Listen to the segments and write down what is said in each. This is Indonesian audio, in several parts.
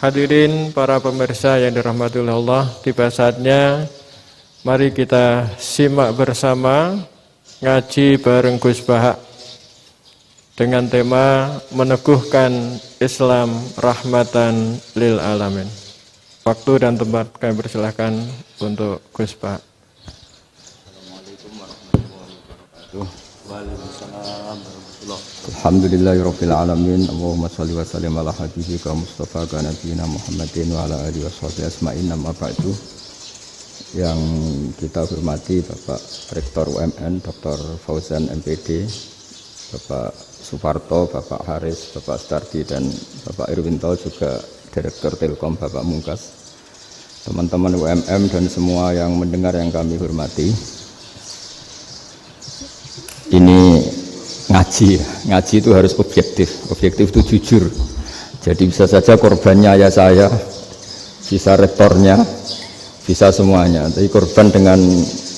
Hadirin para pemirsa yang dirahmati oleh Allah, tiba saatnya mari kita simak bersama ngaji bareng Gus Bahak dengan tema meneguhkan Islam rahmatan lil alamin. Waktu dan tempat kami persilahkan untuk Gus Bahak. Assalamualaikum warahmatullahi wabarakatuh. Waalaikumsalam warahmatullahi wabarakatuh. Alhamdulillahirabbil alamin. Allahumma shalli wa sallim ala habibika Mustafa ka nabiyina Muhammadin wa ala alihi washabihi asma'in. Amma ba'du. Yang kita hormati Bapak Rektor UMN Dr. Fauzan MPD, Bapak Suparto, Bapak Haris, Bapak Stardi dan Bapak Irwinto, juga Direktur Telkom Bapak Mungkas, teman-teman UMM dan semua yang mendengar yang kami hormati. Ini ngaji itu harus objektif itu jujur. Jadi bisa saja korbannya ayah saya, bisa rektornya, bisa semuanya. Tapi korban dengan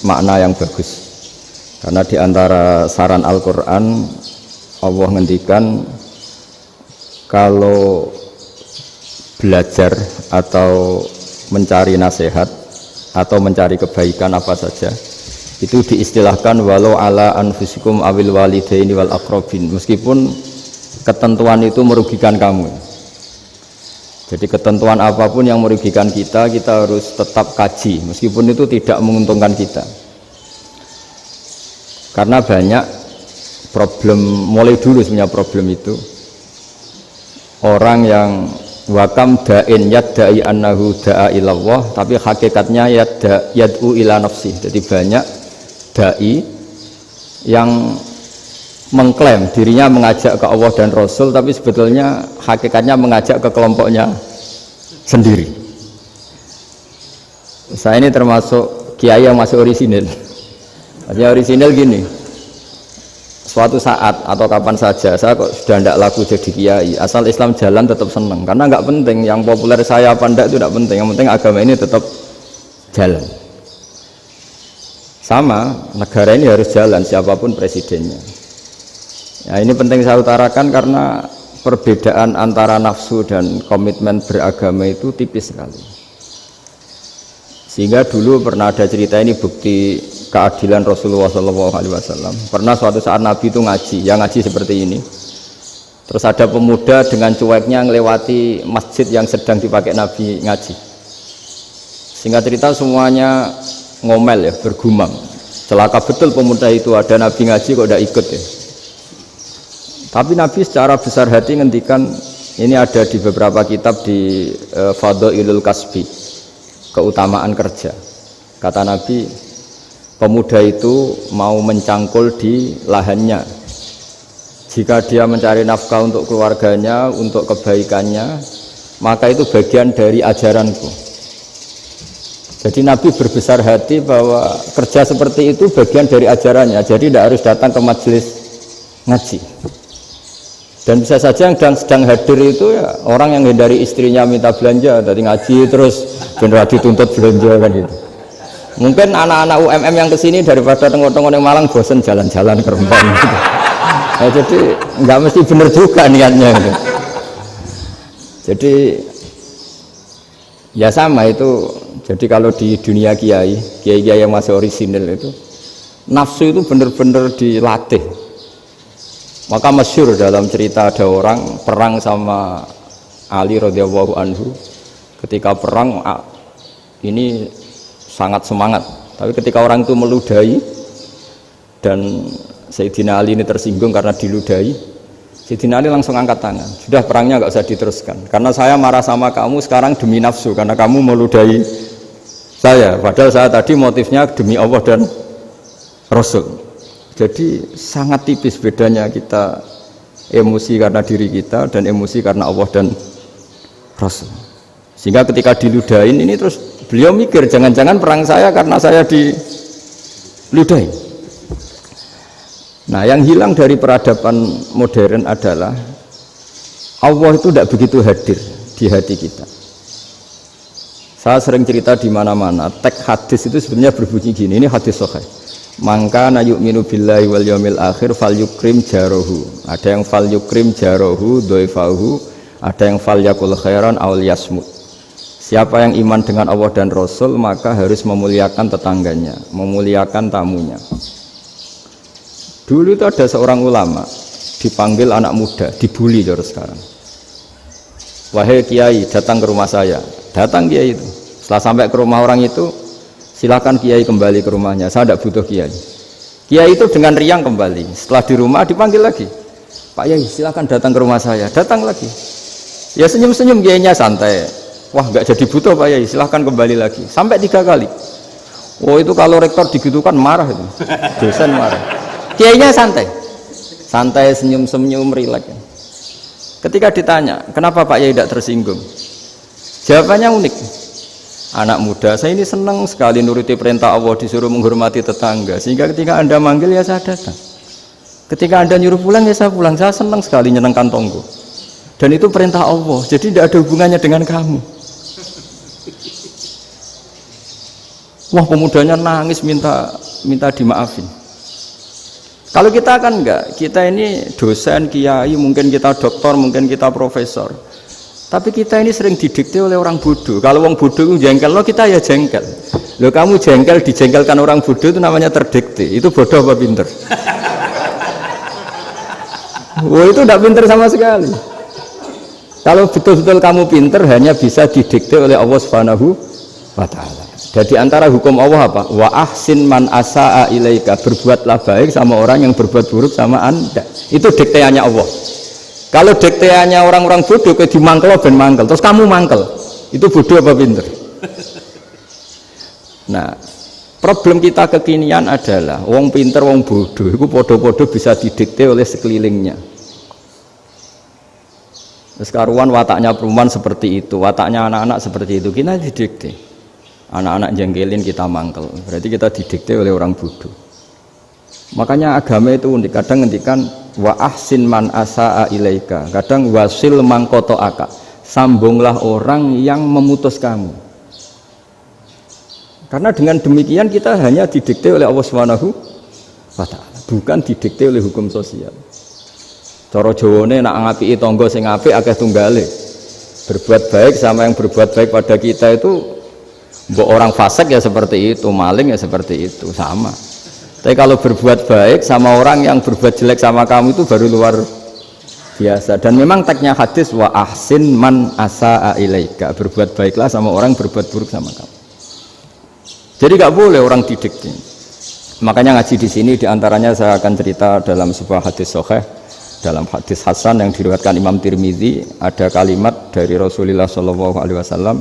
makna yang bagus. Karena di antara saran Al-Quran, Allah ngendikan kalau belajar atau mencari nasihat atau mencari kebaikan apa saja, itu diistilahkan walau ala anfusikum awil walidaini wal aqrabin, meskipun ketentuan itu merugikan kamu. Jadi ketentuan apapun yang merugikan kita harus tetap kaji meskipun itu tidak menguntungkan kita. Karena banyak problem, mulai dulu sebenarnya problem itu orang yang wakam da'in yadda'i annahu da'a ilallah tapi hakikatnya yad'u ila nafsi. Jadi banyak da'i yang mengklaim dirinya mengajak ke Allah dan Rasul tapi sebetulnya hakikatnya mengajak ke kelompoknya sendiri. Saya ini termasuk kiai yang masih orisinil. Artinya orisinil gini, suatu saat atau kapan saja saya kok sudah tidak laku jadi kiai, asal Islam jalan tetap senang, karena nggak penting yang populer saya apa enggak itu tidak penting, yang penting agama ini tetap jalan. Sama, negara ini harus jalan siapapun presidennya. Ya, ini penting saya utarakan karena perbedaan antara nafsu dan komitmen beragama itu tipis sekali. Sehingga dulu pernah ada cerita, ini bukti keadilan Rasulullah SAW. Pernah suatu saat Nabi itu ngaji seperti ini. Terus ada pemuda dengan cueknya ngelewati masjid yang sedang dipakai Nabi ngaji. Singkat cerita semuanya ngomel ya, bergumam. Celaka betul pemuda itu, ada Nabi ngaji kok tidak ikut ya. Tapi Nabi secara besar hati ngendikan, ini ada di beberapa kitab di Fadhailul Kasbi, keutamaan kerja. Kata Nabi, pemuda itu mau mencangkul di lahannya. Jika dia mencari nafkah untuk keluarganya, untuk kebaikannya, maka itu bagian dari ajaranku. Jadi Nabi berbesar hati bahwa kerja seperti itu bagian dari ajarannya. Jadi tidak harus datang ke majelis ngaji. Dan bisa saja yang sedang hadir itu ya orang yang hindari istrinya minta belanja, dari ngaji terus benar dituntut belanja kan gitu. Mungkin anak-anak UMM yang kesini daripada tengok-tengok yang Malang bosen jalan-jalan ke Rembang gitu. Nah, jadi nggak mesti benar juga niatnya gitu. Jadi ya sama itu. Jadi kalau di dunia kiai yang masih orisinil itu nafsu itu benar-benar dilatih. Maka masyhur dalam cerita ada orang perang sama Ali radhiyallahu anhu. Ketika perang ini sangat semangat, tapi ketika orang itu meludahi dan Sayyidina Ali ini tersinggung karena diludahi, Sayyidina Ali langsung angkat tangan, sudah perangnya nggak usah diteruskan karena saya marah sama kamu sekarang demi nafsu karena kamu meludahi saya, padahal saya tadi motifnya demi Allah dan Rasul. Jadi sangat tipis bedanya kita emosi karena diri kita dan emosi karena Allah dan Rasul. Sehingga ketika diludahin ini terus beliau mikir jangan-jangan perang saya karena saya diludahin. Nah, yang hilang dari peradaban modern adalah Allah itu tidak begitu hadir di hati kita. Saya sering cerita di mana-mana, teks hadis itu sebenarnya berbunyi gini, ini hadis sahih. Mangka na yu'minu billahi wal yaumil akhir fal yukrim jarohu. Ada yang fal yukrim jarohu doifahu Ada yang fal yakul khairan aw liyasmut. Siapa yang iman dengan Allah dan Rasul maka harus memuliakan tetangganya, memuliakan tamunya. Dulu itu ada seorang ulama dipanggil anak muda, dibully terus sekarang. Wahai kiai, datang ke rumah saya. Datang kiai itu. Setelah sampai ke rumah orang itu, silakan kiai kembali ke rumahnya. Saya tidak butuh kiai. Kiai itu dengan riang kembali. Setelah di rumah dipanggil lagi. Pak Yai, silakan datang ke rumah saya. Datang lagi. Ya senyum-senyum kiainya santai. Wah, nggak jadi butuh Pak Yai. Silakan kembali lagi. Sampai 3 kali. Oh itu kalau rektor digitukan marah itu. Dosen marah. Kiainya santai. Santai, senyum-senyum, rileks. Ketika ditanya, kenapa Pak Yai tidak tersinggung? Jawabannya unik. Anak muda, saya ini senang sekali nuruti perintah Allah, disuruh menghormati tetangga. Sehingga ketika Anda manggil, ya saya datang. Ketika Anda nyuruh pulang, ya saya pulang. Saya senang sekali nyenangkan tonggo. Dan itu perintah Allah, jadi tidak ada hubungannya dengan kamu. Wah, pemudanya nangis minta dimaafin. Kalau kita kan enggak, kita ini dosen, kiai, mungkin kita doktor, mungkin kita profesor. Tapi kita ini sering didikte oleh orang bodoh. Kalau orang bodoh itu jengkel, lo kita ya jengkel. Lo kamu jengkel, dijengkelkan orang bodoh itu namanya terdikte. Itu bodoh apa pinter? Wah itu tidak pinter sama sekali. Kalau betul-betul kamu pinter, hanya bisa didikte oleh Allah Subhanahu wa Ta'ala. Jadi antara hukum Allah apa? Wa ahsin man asa'a ilaika, berbuatlah baik sama orang yang berbuat buruk sama Anda. Itu dikteannya Allah. Kalau dikteannya orang-orang bodoh kayak dimangkel ben mangkel, terus kamu mangkel. Itu bodoh apa pinter? Nah, problem kita kekinian adalah wong pinter wong bodoh itu podo-podo bisa didikte oleh sekelilingnya. Terus karuan wataknya perempuan seperti itu, wataknya anak-anak seperti itu, kita didikte. Anak-anak jengkelin kita mangkel, berarti kita didikte oleh orang bodoh. Makanya agama itu unik, kadang ngendikan wa ahsin man asa'a ilaika, kadang wasil man qata'aka, sambunglah orang yang memutus kamu. Karena dengan demikian kita hanya didikte oleh Allah Subhanahu wa Ta'ala, bukan didikte oleh hukum sosial. Cara Jawane nak ngapiki tangga sing apik akeh tunggale. Berbuat baik sama yang berbuat baik pada kita itu, mbok orang fasik ya seperti itu, maling ya seperti itu, sama. Tapi kalau berbuat baik sama orang yang berbuat jelek sama kamu itu baru luar biasa. Dan memang teksnya hadis wa ahsin man asa'a ilaika, berbuat baiklah sama orang berbuat buruk sama kamu. Jadi nggak boleh orang didikte. Makanya ngaji di sini diantaranya saya akan cerita dalam sebuah hadis sahih, dalam hadis hasan yang diriwayatkan Imam Tirmizi, ada kalimat dari Rasulullah SAW.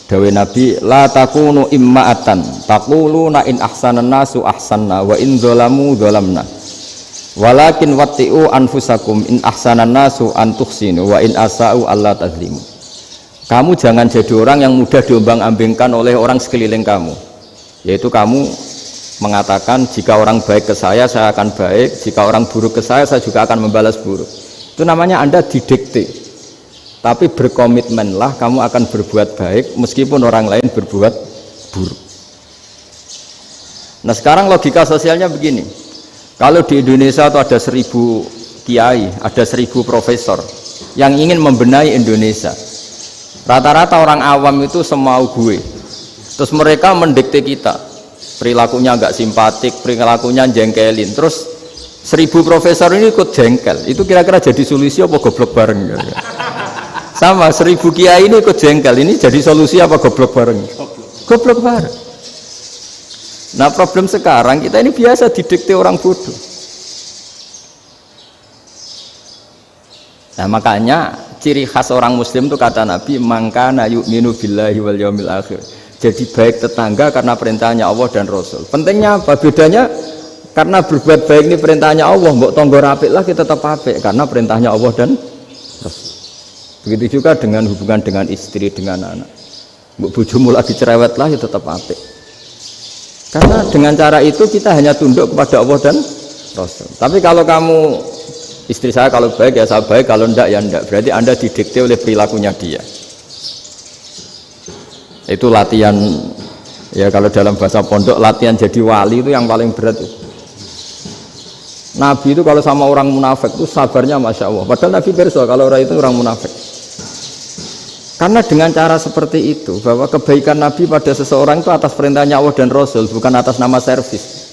Dawe Nabi, la takunu imma'atan taquluna in ahsanan nasu ahsanna wa in zalamu zalamna walakin watti'u anfusakum in ahsanan nasu an tuhsinu wa in asa'u alla tazlimu. Kamu jangan jadi orang yang mudah diombang-ambingkan oleh orang sekeliling kamu, yaitu kamu mengatakan jika orang baik ke saya akan baik, jika orang buruk ke saya juga akan membalas buruk. Itu namanya Anda didikte. Tapi berkomitmenlah kamu akan berbuat baik meskipun orang lain berbuat buruk. Nah sekarang logika sosialnya begini, kalau di Indonesia itu ada 1000 kiai, ada 1000 profesor yang ingin membenahi Indonesia, rata-rata orang awam itu semau gue, terus mereka mendikte kita, perilakunya nggak simpatik, perilakunya jengkelin, terus 1000 profesor ini ikut jengkel, itu kira-kira jadi solusi apa goblok bareng? Sama 1000 kiai ini ikut jengkel, ini jadi solusi apa goblok bareng? Goblok bareng. Nah problem sekarang kita ini biasa didikte orang bodoh. Nah makanya ciri khas orang muslim itu kata Nabi, mangkana yu'minu billahi wal yaumil akhir. Jadi baik tetangga karena perintahnya Allah dan Rasul. Pentingnya apa? Bedanya karena berbuat baik ini perintahnya Allah, mbok tonggo rapik lah kita tetap apik karena perintahnya Allah dan Rasul. Begitu juga dengan hubungan dengan istri, dengan anak. Mbok bojomu lagi cerewet lah ya tetap apik. Karena dengan cara itu kita hanya tunduk kepada Allah dan Rasul. Tapi kalau kamu, istri saya kalau baik ya saya baik, kalau enggak ya enggak. Berarti Anda didikte oleh perilakunya dia. Itu latihan, ya kalau dalam bahasa pondok, latihan jadi wali itu yang paling berat itu. Nabi itu kalau sama orang munafik itu sabarnya Masya Allah. Padahal Nabi perso kalau orang itu orang munafik. Karena dengan cara seperti itu, bahwa kebaikan Nabi pada seseorang itu atas perintahnya Allah dan Rasul, bukan atas nama servis.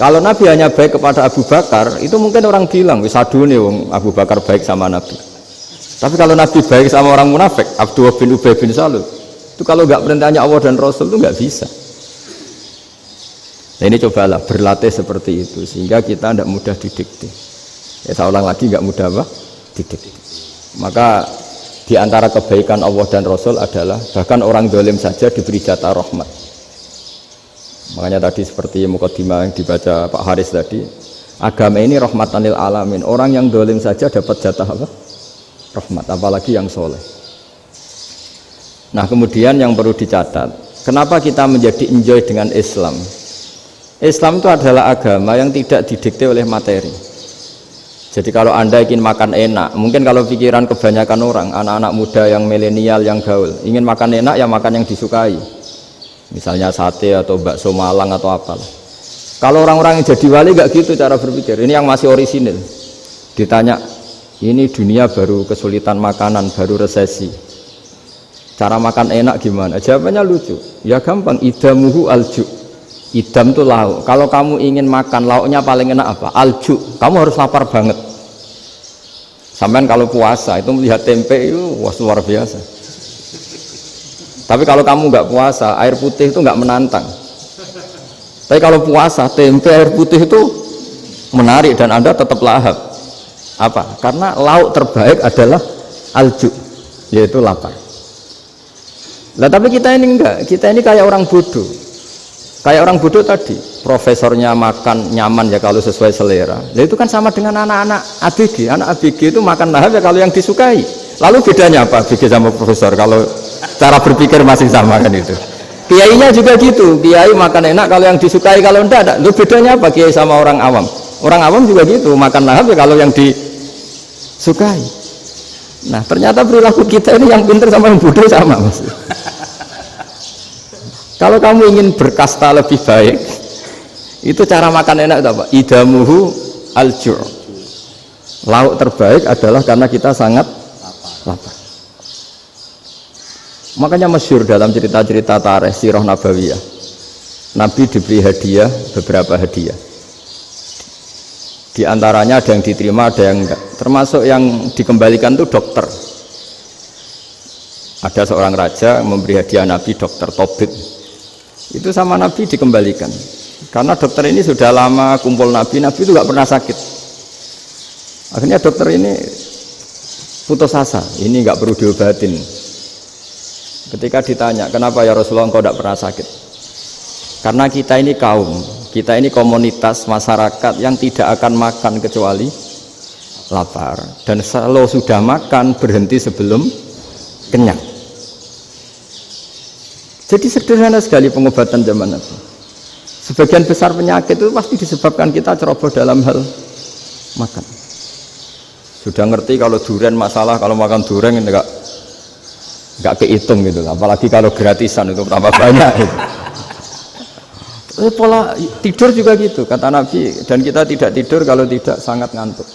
Kalau Nabi hanya baik kepada Abu Bakar, itu mungkin orang bilang, wis adune wong Abu Bakar baik sama Nabi. Tapi kalau Nabi baik sama orang munafik, Abdullah bin Ubay bin Salul, itu kalau nggak perintahnya Allah dan Rasul itu nggak bisa. Nah ini cobalah berlatih seperti itu, sehingga kita tidak mudah didikte. Ya saya ulang lagi, nggak mudah apa? Didikte. Maka di antara kebaikan Allah dan Rasul adalah bahkan orang dolim saja diberi jatah rahmat. Makanya tadi seperti mukadimah yang dibaca Pak Haris tadi, agama ini rahmatan lil alamin. Orang yang dolim saja dapat jatah apa? Rahmat, apalagi yang soleh. Nah kemudian yang perlu dicatat, kenapa kita menjadi enjoy dengan Islam? Islam itu adalah agama yang tidak didikte oleh materi. Jadi kalau Anda ingin makan enak, mungkin kalau pikiran kebanyakan orang, anak-anak muda yang milenial, yang gaul, ingin makan enak ya makan yang disukai. Misalnya sate atau bakso Malang atau apalah. Kalau orang-orang yang jadi wali gak gitu cara berpikir. Ini yang masih orisinil. Ditanya, ini dunia baru kesulitan makanan, baru resesi. Cara makan enak gimana? Jawabannya lucu. Ya gampang, idamuhu alju. Idam itu lauk. Kalau kamu ingin makan lauknya paling enak apa? Alju. Kamu harus lapar banget. Sampai kalau puasa itu melihat tempe itu wah luar biasa. Tapi kalau kamu nggak puasa, air putih itu nggak menantang. Tapi kalau puasa, tempe air putih itu menarik dan Anda tetap lahap. Apa? Karena lauk terbaik adalah alju, yaitu lapar. Nah tapi kita ini enggak, kita ini kayak orang bodoh. Kayak orang bodoh tadi, profesornya makan nyaman ya kalau sesuai selera. Nah itu kan sama dengan anak-anak ABG. Anak ABG itu makan lahap ya kalau yang disukai. Lalu bedanya apa ABG sama profesor? Kalau cara berpikir masih sama kan itu. Kiainya juga gitu, kiai makan enak kalau yang disukai, kalau enggak ada. Lalu bedanya apa kiai sama orang awam? Orang awam juga gitu, makan lahap ya kalau yang disukai. Nah ternyata perilaku kita ini yang pintar sama yang bodoh sama mas. Kalau kamu ingin berkasta lebih baik, itu cara makan enak itu apa? Idamuhu aljur. Lauk terbaik adalah karena kita sangat lapar. Makanya masyhur dalam cerita-cerita tarikh sirah nabawiyah, Nabi diberi hadiah, beberapa hadiah. Di antaranya ada yang diterima, ada yang enggak. Termasuk yang dikembalikan itu dokter. Ada seorang raja memberi hadiah Nabi dokter Tobit. Itu sama Nabi dikembalikan. Karena dokter ini sudah lama kumpul Nabi itu nggak pernah sakit. Akhirnya dokter ini putus asa, ini nggak perlu diobatin. Ketika ditanya, kenapa ya Rasulullah engkau tidak pernah sakit? Karena kita ini kaum, kita ini komunitas masyarakat yang tidak akan makan kecuali lapar. Dan kalau sudah makan berhenti sebelum kenyang. Jadi sederhana sekali pengobatan zaman Nabi. Sebagian besar penyakit itu pasti disebabkan kita ceroboh dalam hal makan. Sudah ngerti kalau durian masalah, kalau makan durian enggak kehitung gitu, apalagi kalau gratisan itu berapa banyak itu. Pola tidur juga gitu kata Nabi, dan kita tidak tidur kalau tidak sangat ngantuk.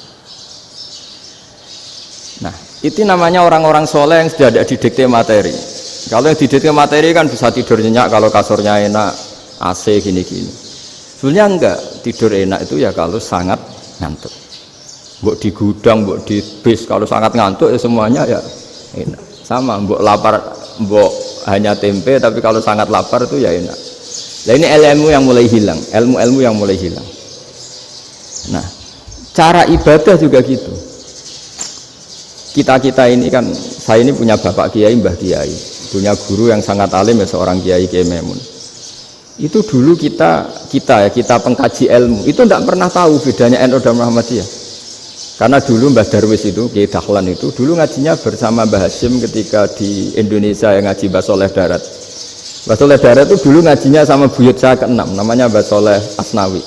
Nah itu namanya orang-orang soleh yang sudah tidak didikte materi. Kalau yang didikte materi kan bisa tidur nyenyak kalau kasurnya enak, AC gini-gini. Sebenarnya enggak, tidur enak itu ya kalau sangat ngantuk. Mbok di gudang, mbok di bis, kalau sangat ngantuk ya semuanya ya enak. Sama, mbok lapar, mbok hanya tempe, tapi kalau sangat lapar itu ya enak. Nah ini ilmu yang mulai hilang, ilmu-ilmu yang mulai hilang. Nah, cara ibadah juga gitu. Kita ini kan, saya ini punya bapak kiai, mbah kiai, punya guru yang sangat alim ya seorang kiai Kiai Maimun. Itu dulu kita pengkaji ilmu, itu tidak pernah tahu bedanya NU dan Muhammadiyah. Karena dulu Mbah Darwis itu, Kiai Dahlan itu, dulu ngajinya bersama Mbah Hashim ketika di Indonesia yang ngaji Mbah Soleh Darat. Mbah Soleh Darat itu dulu ngajinya sama buyut saya ke-6, namanya Mbah Soleh Asnawi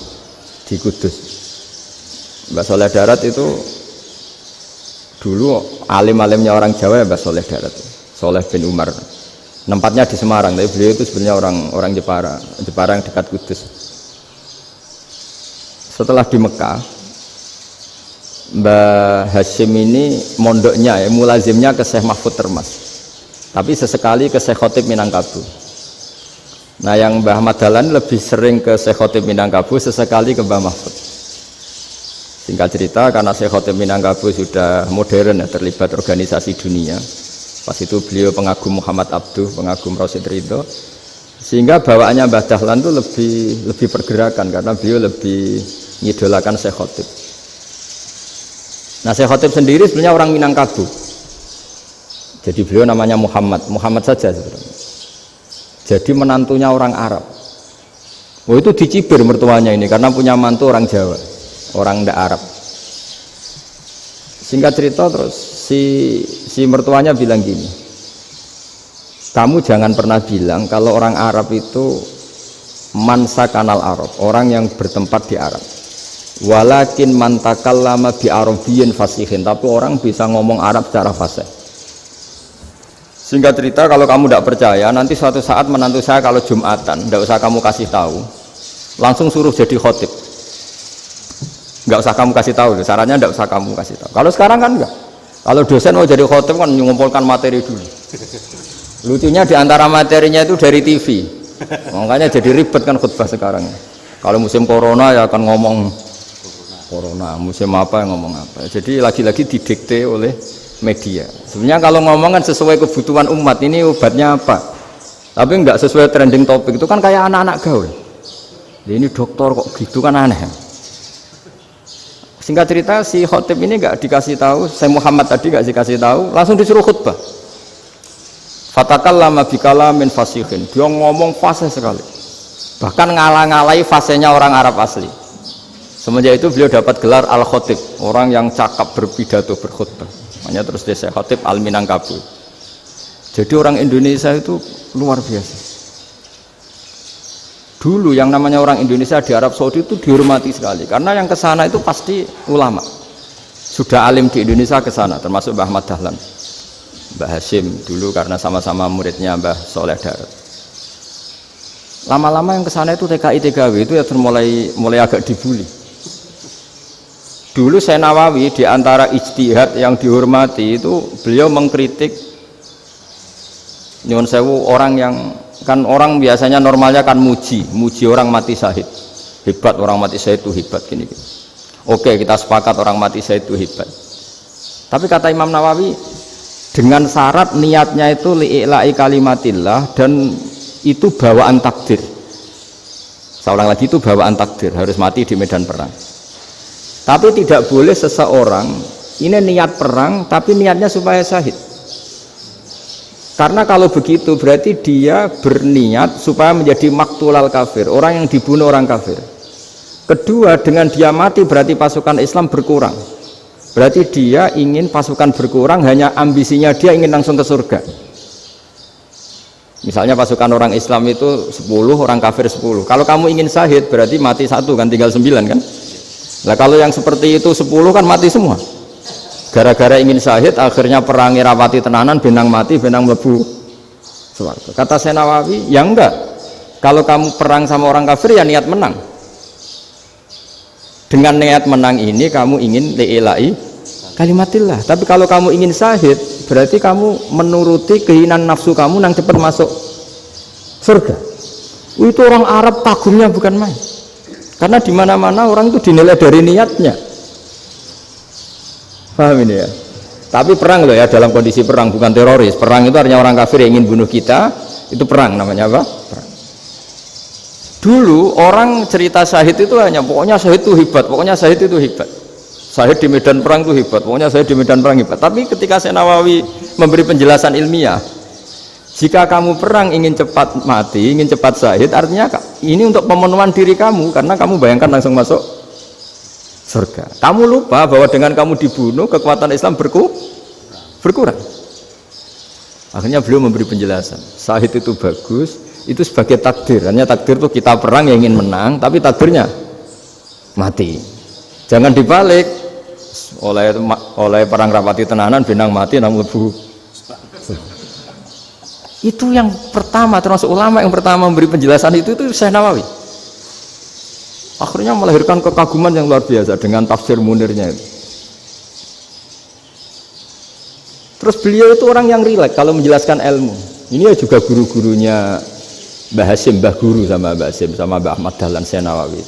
di Kudus. Mbah Soleh Darat itu dulu alim-alimnya orang Jawa ya Mbah Soleh Darat, Soleh bin Umar. Tempatnya di Semarang, tapi beliau itu sebenarnya orang Jepara yang dekat Kudus. Setelah di Mekah, Mbah Hashim ini mondoknya ya, mulazimnya ke Syekh Mahfud Termas. tapi sesekali ke Syekh Khotib Minangkabau. Nah yang Mbah Ahmad Dahlan lebih sering ke Syekh Khotib Minangkabau, sesekali ke Mbah Mahfud. Singkat cerita, karena Syekh Khotib Minangkabau sudah modern ya, terlibat organisasi dunia. Pas itu beliau pengagum Muhammad Abduh, pengagum Rasyid Ridho, sehingga bawaannya Mbah Dahlan itu lebih pergerakan karena beliau lebih mengidolakan Syekh Khotib. Nah Syekh Khotib sendiri sebenarnya orang Minangkabau. Jadi beliau namanya Muhammad saja sebenarnya. Jadi menantunya orang Arab. Oh itu dicibir mertuanya ini karena punya mantu orang Jawa, orang ndak Arab. Singkat cerita terus si mertuanya bilang gini, kamu jangan pernah bilang kalau orang Arab itu mansa kanal Arab, orang yang bertempat di Arab. Walakin man takallama bi arabiyyin fasihin, tapi orang bisa ngomong Arab secara fasih. Singkat cerita, kalau kamu tidak percaya, nanti suatu saat menantu saya kalau Jumatan, tidak usah kamu kasih tahu, langsung suruh jadi khotib. Nggak usah kamu kasih tahu, sarannya tidak usah kamu kasih tahu. Kalau sekarang kan enggak. Kalau dosen mau jadi khotib kan mengumpulkan materi dulu. Lucunya di antara materinya itu dari TV, makanya jadi ribet kan khutbah sekarang. Kalau musim corona ya akan ngomong corona, musim apa yang ngomong apa. Jadi lagi-lagi didikte oleh media. Sebenarnya kalau ngomong kan sesuai kebutuhan umat, ini obatnya apa, tapi enggak sesuai trending topik, itu kan kayak anak-anak gaul. Ini dokter kok gitu kan aneh. Singkat cerita si khotib ini enggak dikasih tahu, saya Muhammad tadi enggak dikasih tahu, langsung disuruh khutbah. Fatakallama bikalamin fasihin, dia ngomong fasih sekali, bahkan ngalah-ngalahi fasihnya orang Arab asli. Semenjak itu beliau dapat gelar al-khotib, orang yang cakap berpidato berkhutbah. Makanya terus desa khotib al-Minangkabau. Jadi orang Indonesia itu luar biasa. Dulu yang namanya orang Indonesia di Arab Saudi itu dihormati sekali, karena yang kesana itu pasti ulama. Sudah alim di Indonesia kesana, termasuk Mbah Ahmad Dahlan, Mbah Hashim dulu karena sama-sama muridnya Mbah Soleh Darat. Lama-lama yang kesana itu TKI TKW itu ya mulai agak dibully. Dulu Syekh Nawawi di antara ijtihad yang dihormati itu beliau mengkritik nyuwun sewu orang yang kan orang biasanya normalnya kan muji orang mati syahid, hebat orang mati syahid itu hebat gini. Oke, kita sepakat orang mati syahid itu hebat. Tapi kata Imam Nawawi dengan syarat niatnya itu li'ila'i kalimatillah dan itu bawaan takdir. Seorang lagi itu bawaan takdir, harus mati di medan perang. Tapi tidak boleh seseorang ini niat perang tapi niatnya supaya syahid. Karena kalau begitu berarti dia berniat supaya menjadi maktulal kafir, orang yang dibunuh orang kafir. Kedua, dengan dia mati berarti pasukan Islam berkurang. Berarti dia ingin pasukan berkurang, hanya ambisinya dia ingin langsung ke surga. Misalnya pasukan orang Islam itu 10, orang kafir 10. Kalau kamu ingin syahid berarti mati 1 kan, tinggal 9 kan. Nah kalau yang seperti itu 10 kan mati semua. Gara-gara ingin syahid akhirnya perangi rapati tenanan, benang mati, benang mlebu swarga. Kata Syekh Nawawi, ya enggak. Kalau kamu perang sama orang kafir ya niat menang. Dengan niat menang ini kamu ingin li'ila'i kalimatillah. Tapi kalau kamu ingin syahid berarti kamu menuruti keinginan nafsu kamu yang cepat masuk surga. Itu orang Arab kagumnya bukan main. Karena di mana-mana orang itu dinilai dari niatnya. Paham ini ya? Tapi perang loh ya, dalam kondisi perang, bukan teroris. Perang itu artinya orang kafir yang ingin bunuh kita, itu perang namanya apa? Perang. Dulu orang cerita syahid itu hanya pokoknya syahid itu hebat, pokoknya syahid itu hebat. Syahid di medan perang itu hebat, pokoknya syahid di medan perang hebat. Tapi ketika Syekh Nawawi memberi penjelasan ilmiah, jika kamu perang ingin cepat mati, ingin cepat syahid, artinya ini untuk pemenuhan diri kamu, karena kamu bayangkan langsung masuk surga. Kamu lupa bahwa dengan kamu dibunuh, kekuatan Islam berkurang. Akhirnya beliau memberi penjelasan, syahid itu bagus, itu sebagai takdir. Hanya takdir itu kita perang yang ingin menang, tapi takdirnya mati. Jangan dibalik, oleh perang rapati tenanan, benang mati, namun lebu. Itu yang pertama, termasuk ulama yang pertama memberi penjelasan itu Syekh Nawawi. Akhirnya melahirkan kekaguman yang luar biasa dengan tafsir Munirnya itu. Terus beliau itu orang yang rileks kalau menjelaskan ilmu. Ini ya juga guru-gurunya Mbah Hasyim, Mbah Guru sama Mbah Hasyim sama Mbah Ahmad Dahlan Syekh Nawawi.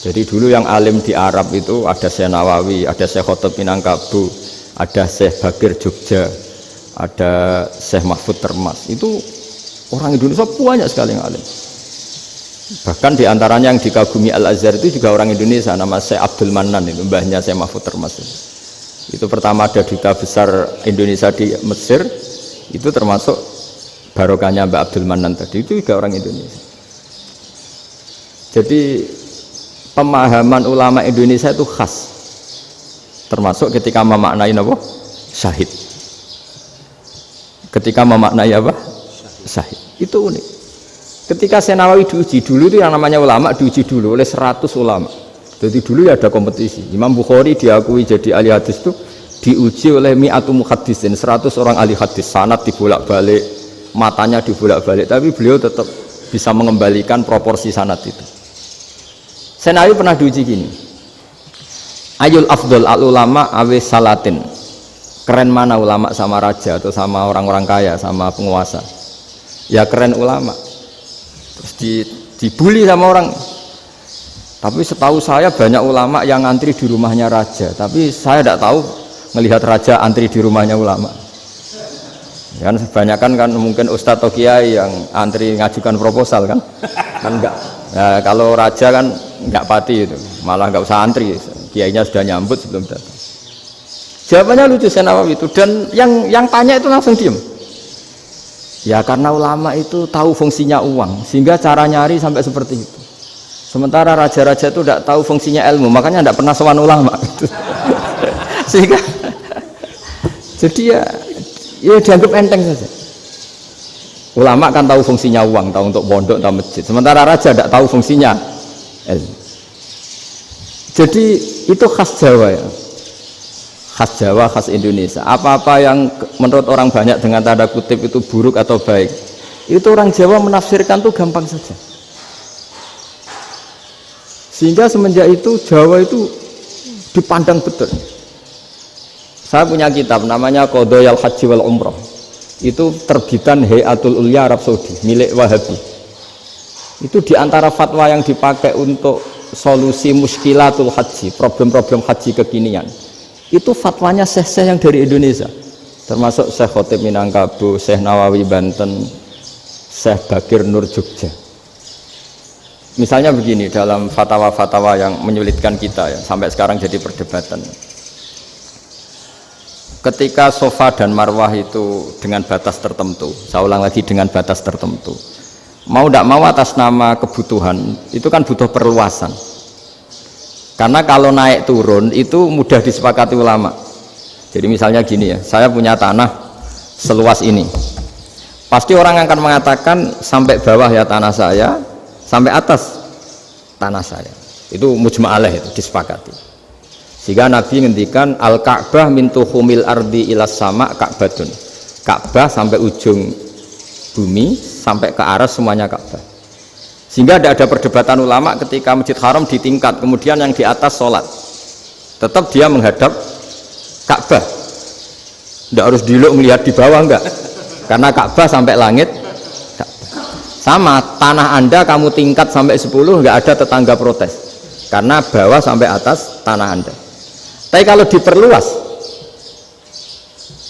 Jadi dulu yang alim di Arab itu ada Syekh Nawawi, ada Syekh Khotib Minangkabau, ada Syekh Bakir Jogja, ada Syekh Mahfud Termas. Itu orang Indonesia banyak sekali yang alim. Bahkan diantaranya yang dikagumi Al-Azhar itu juga orang Indonesia, nama Syekh Abdul Manan, itu mbahnya Syekh Mahfud Termas. Itu pertama ada duta besar Indonesia di Mesir, itu termasuk barokahnya Mbak Abdul Manan tadi, itu juga orang Indonesia. Jadi pemahaman ulama Indonesia itu khas, termasuk ketika memaknai apa? Syahid. Ketika memaknai apa? Syahid. Itu unik. Ketika Syekh Nawawi diuji dulu, itu yang namanya ulama diuji dulu oleh 100 ulama. Jadi dulu ya ada kompetisi. Imam Bukhari diakui jadi ahli hadis itu diuji oleh mi'atu muhaddisin, 100 orang ahli hadis, sanad dibolak-balik, matanya dibolak-balik, tapi beliau tetap bisa mengembalikan proporsi sanad itu. Syekh Nawawi pernah diuji gini. Ayul afdol al ulama awe salatin. Keren mana ulama sama raja atau sama orang-orang kaya, sama penguasa? Ya keren ulama. Terus dibully sama orang. Tapi setahu saya banyak ulama yang antri di rumahnya raja, tapi saya tidak tahu melihat raja antri di rumahnya ulama. Kan kebanyakan kan mungkin ustadz atau kiai yang antri ngajukan proposal kan enggak. Nah, kalau raja kan enggak pati itu, malah enggak usah antri, kiainya sudah nyambut sebelum datang. Jawabannya lucu Syekh Nawawi itu, dan yang tanya itu langsung diem. Ya karena ulama itu tahu fungsinya uang, sehingga cara nyari sampai seperti itu. Sementara raja-raja itu tidak tahu fungsinya ilmu, makanya tidak pernah sowan ulama. Sehingga jadi ya dianggap enteng saja. Ulama kan tahu fungsinya uang, tahu untuk pondok, tahu masjid. Sementara raja tidak tahu fungsinya ilmu. Jadi itu khas Jawa ya, khas Jawa, khas Indonesia. Apa-apa yang menurut orang banyak dengan tanda kutip itu buruk atau baik, itu orang Jawa menafsirkan tuh gampang saja. Sehingga semenjak itu Jawa itu dipandang betul. Saya punya kitab namanya Qadhayal Haji wal Umrah. Itu terbitan Hayatul Ulya Arab Saudi, milik Wahabi. Itu diantara fatwa yang dipakai untuk solusi muskilatul haji, problem-problem haji kekinian. Itu fatwanya syekh-syekh yang dari Indonesia. Termasuk Syekh Khotib Minangkabau, Syekh Nawawi Banten, Syekh Bakir Nur Jogja. Misalnya begini, dalam fatwa-fatwa yang menyulitkan kita ya, sampai sekarang jadi perdebatan. Ketika Sofa dan Marwah itu dengan batas tertentu, saya ulang lagi dengan batas tertentu, mau tidak mau atas nama kebutuhan, itu kan butuh perluasan. Karena kalau naik turun itu mudah disepakati ulama. Jadi misalnya gini ya, saya punya tanah seluas ini, pasti orang akan mengatakan sampai bawah ya tanah saya, sampai atas tanah saya. Itu mujma' alaih, itu disepakati. Sehingga Nabi ngendikan al-Ka'bah min tuhumil ardi ilas sama Ka'batun. Ka'bah sampai ujung bumi sampai ke aras semuanya Ka'bah. Sehingga tidak ada perdebatan ulama ketika Masjid Haram ditingkat, kemudian yang di atas sholat tetap dia menghadap Ka'bah. Tidak harus diluk melihat di bawah, enggak, karena Ka'bah sampai langit. Sama tanah Anda kamu tingkat sampai 10, nggak ada tetangga protes karena bawah sampai atas tanah Anda. Tapi kalau diperluas,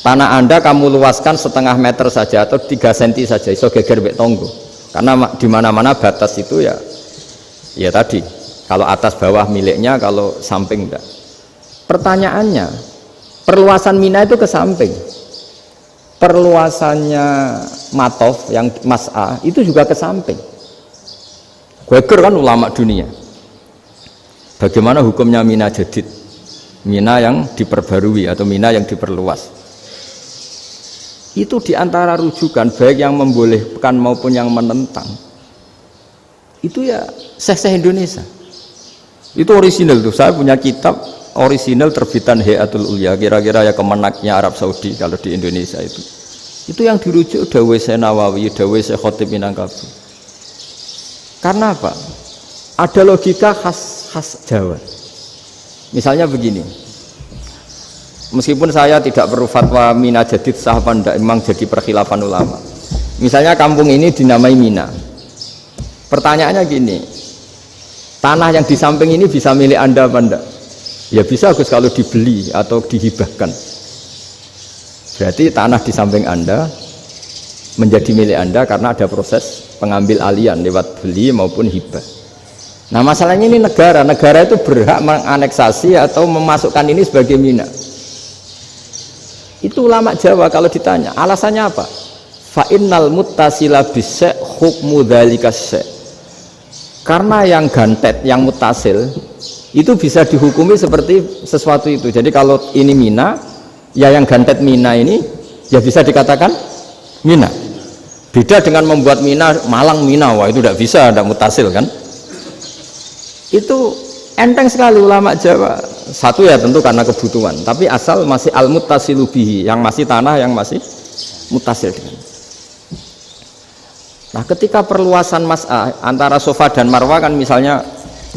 tanah Anda kamu luaskan setengah meter saja atau 3 cm saja, iso geger mbek tonggo. Karena di mana-mana batas itu ya tadi, kalau atas bawah miliknya, kalau samping enggak. Pertanyaannya, perluasan Mina itu ke samping. Perluasannya Matof yang Mas'a itu juga ke samping. Geger kan ulama dunia. Bagaimana hukumnya Mina Jadid, Mina yang diperbarui atau Mina yang diperluas? Itu diantara rujukan baik yang membolehkan maupun yang menentang. Itu ya syekh-syekh Indonesia. Itu orisinal tuh. Saya punya kitab orisinal terbitan Hayatul Ulya, kira-kira ya kemenaknya Arab Saudi kalau di Indonesia itu yang dirujuk dawuh Syekh Nawawi, dawuh Syekh Khotib Minangkabau. Karena apa? Ada logika khas Jawa. Misalnya begini, Meskipun saya tidak perlu fatwa Mina jadid sah apa enggak, memang jadi perkhilafan ulama. Misalnya kampung ini dinamai Mina. Pertanyaannya gini, tanah yang di samping ini bisa milik Anda apa enggak? Ya bisa Gus kalau dibeli atau dihibahkan. Berarti tanah di samping Anda menjadi milik Anda karena ada proses pengambil alian lewat beli maupun hibah. Nah masalahnya ini negara itu berhak menganeksasi atau memasukkan ini sebagai Mina. Itu ulama Jawa kalau ditanya alasannya apa? Fa innal muttasila bis hukmu dzalika syai'. Karena yang gantet, yang mutasil itu bisa dihukumi seperti sesuatu itu. Jadi kalau ini Mina, ya yang gantet Mina ini ya bisa dikatakan Mina. Beda dengan membuat Mina Malang Mina, wah itu tidak bisa, tidak mutasil kan? Itu enteng sekali ulama Jawa. Satu ya tentu karena kebutuhan, tapi asal masih al-muttasilu bihi, yang masih tanah yang masih mutasil dengan. Nah, ketika perluasan mas'ah antara sofa dan marwah kan misalnya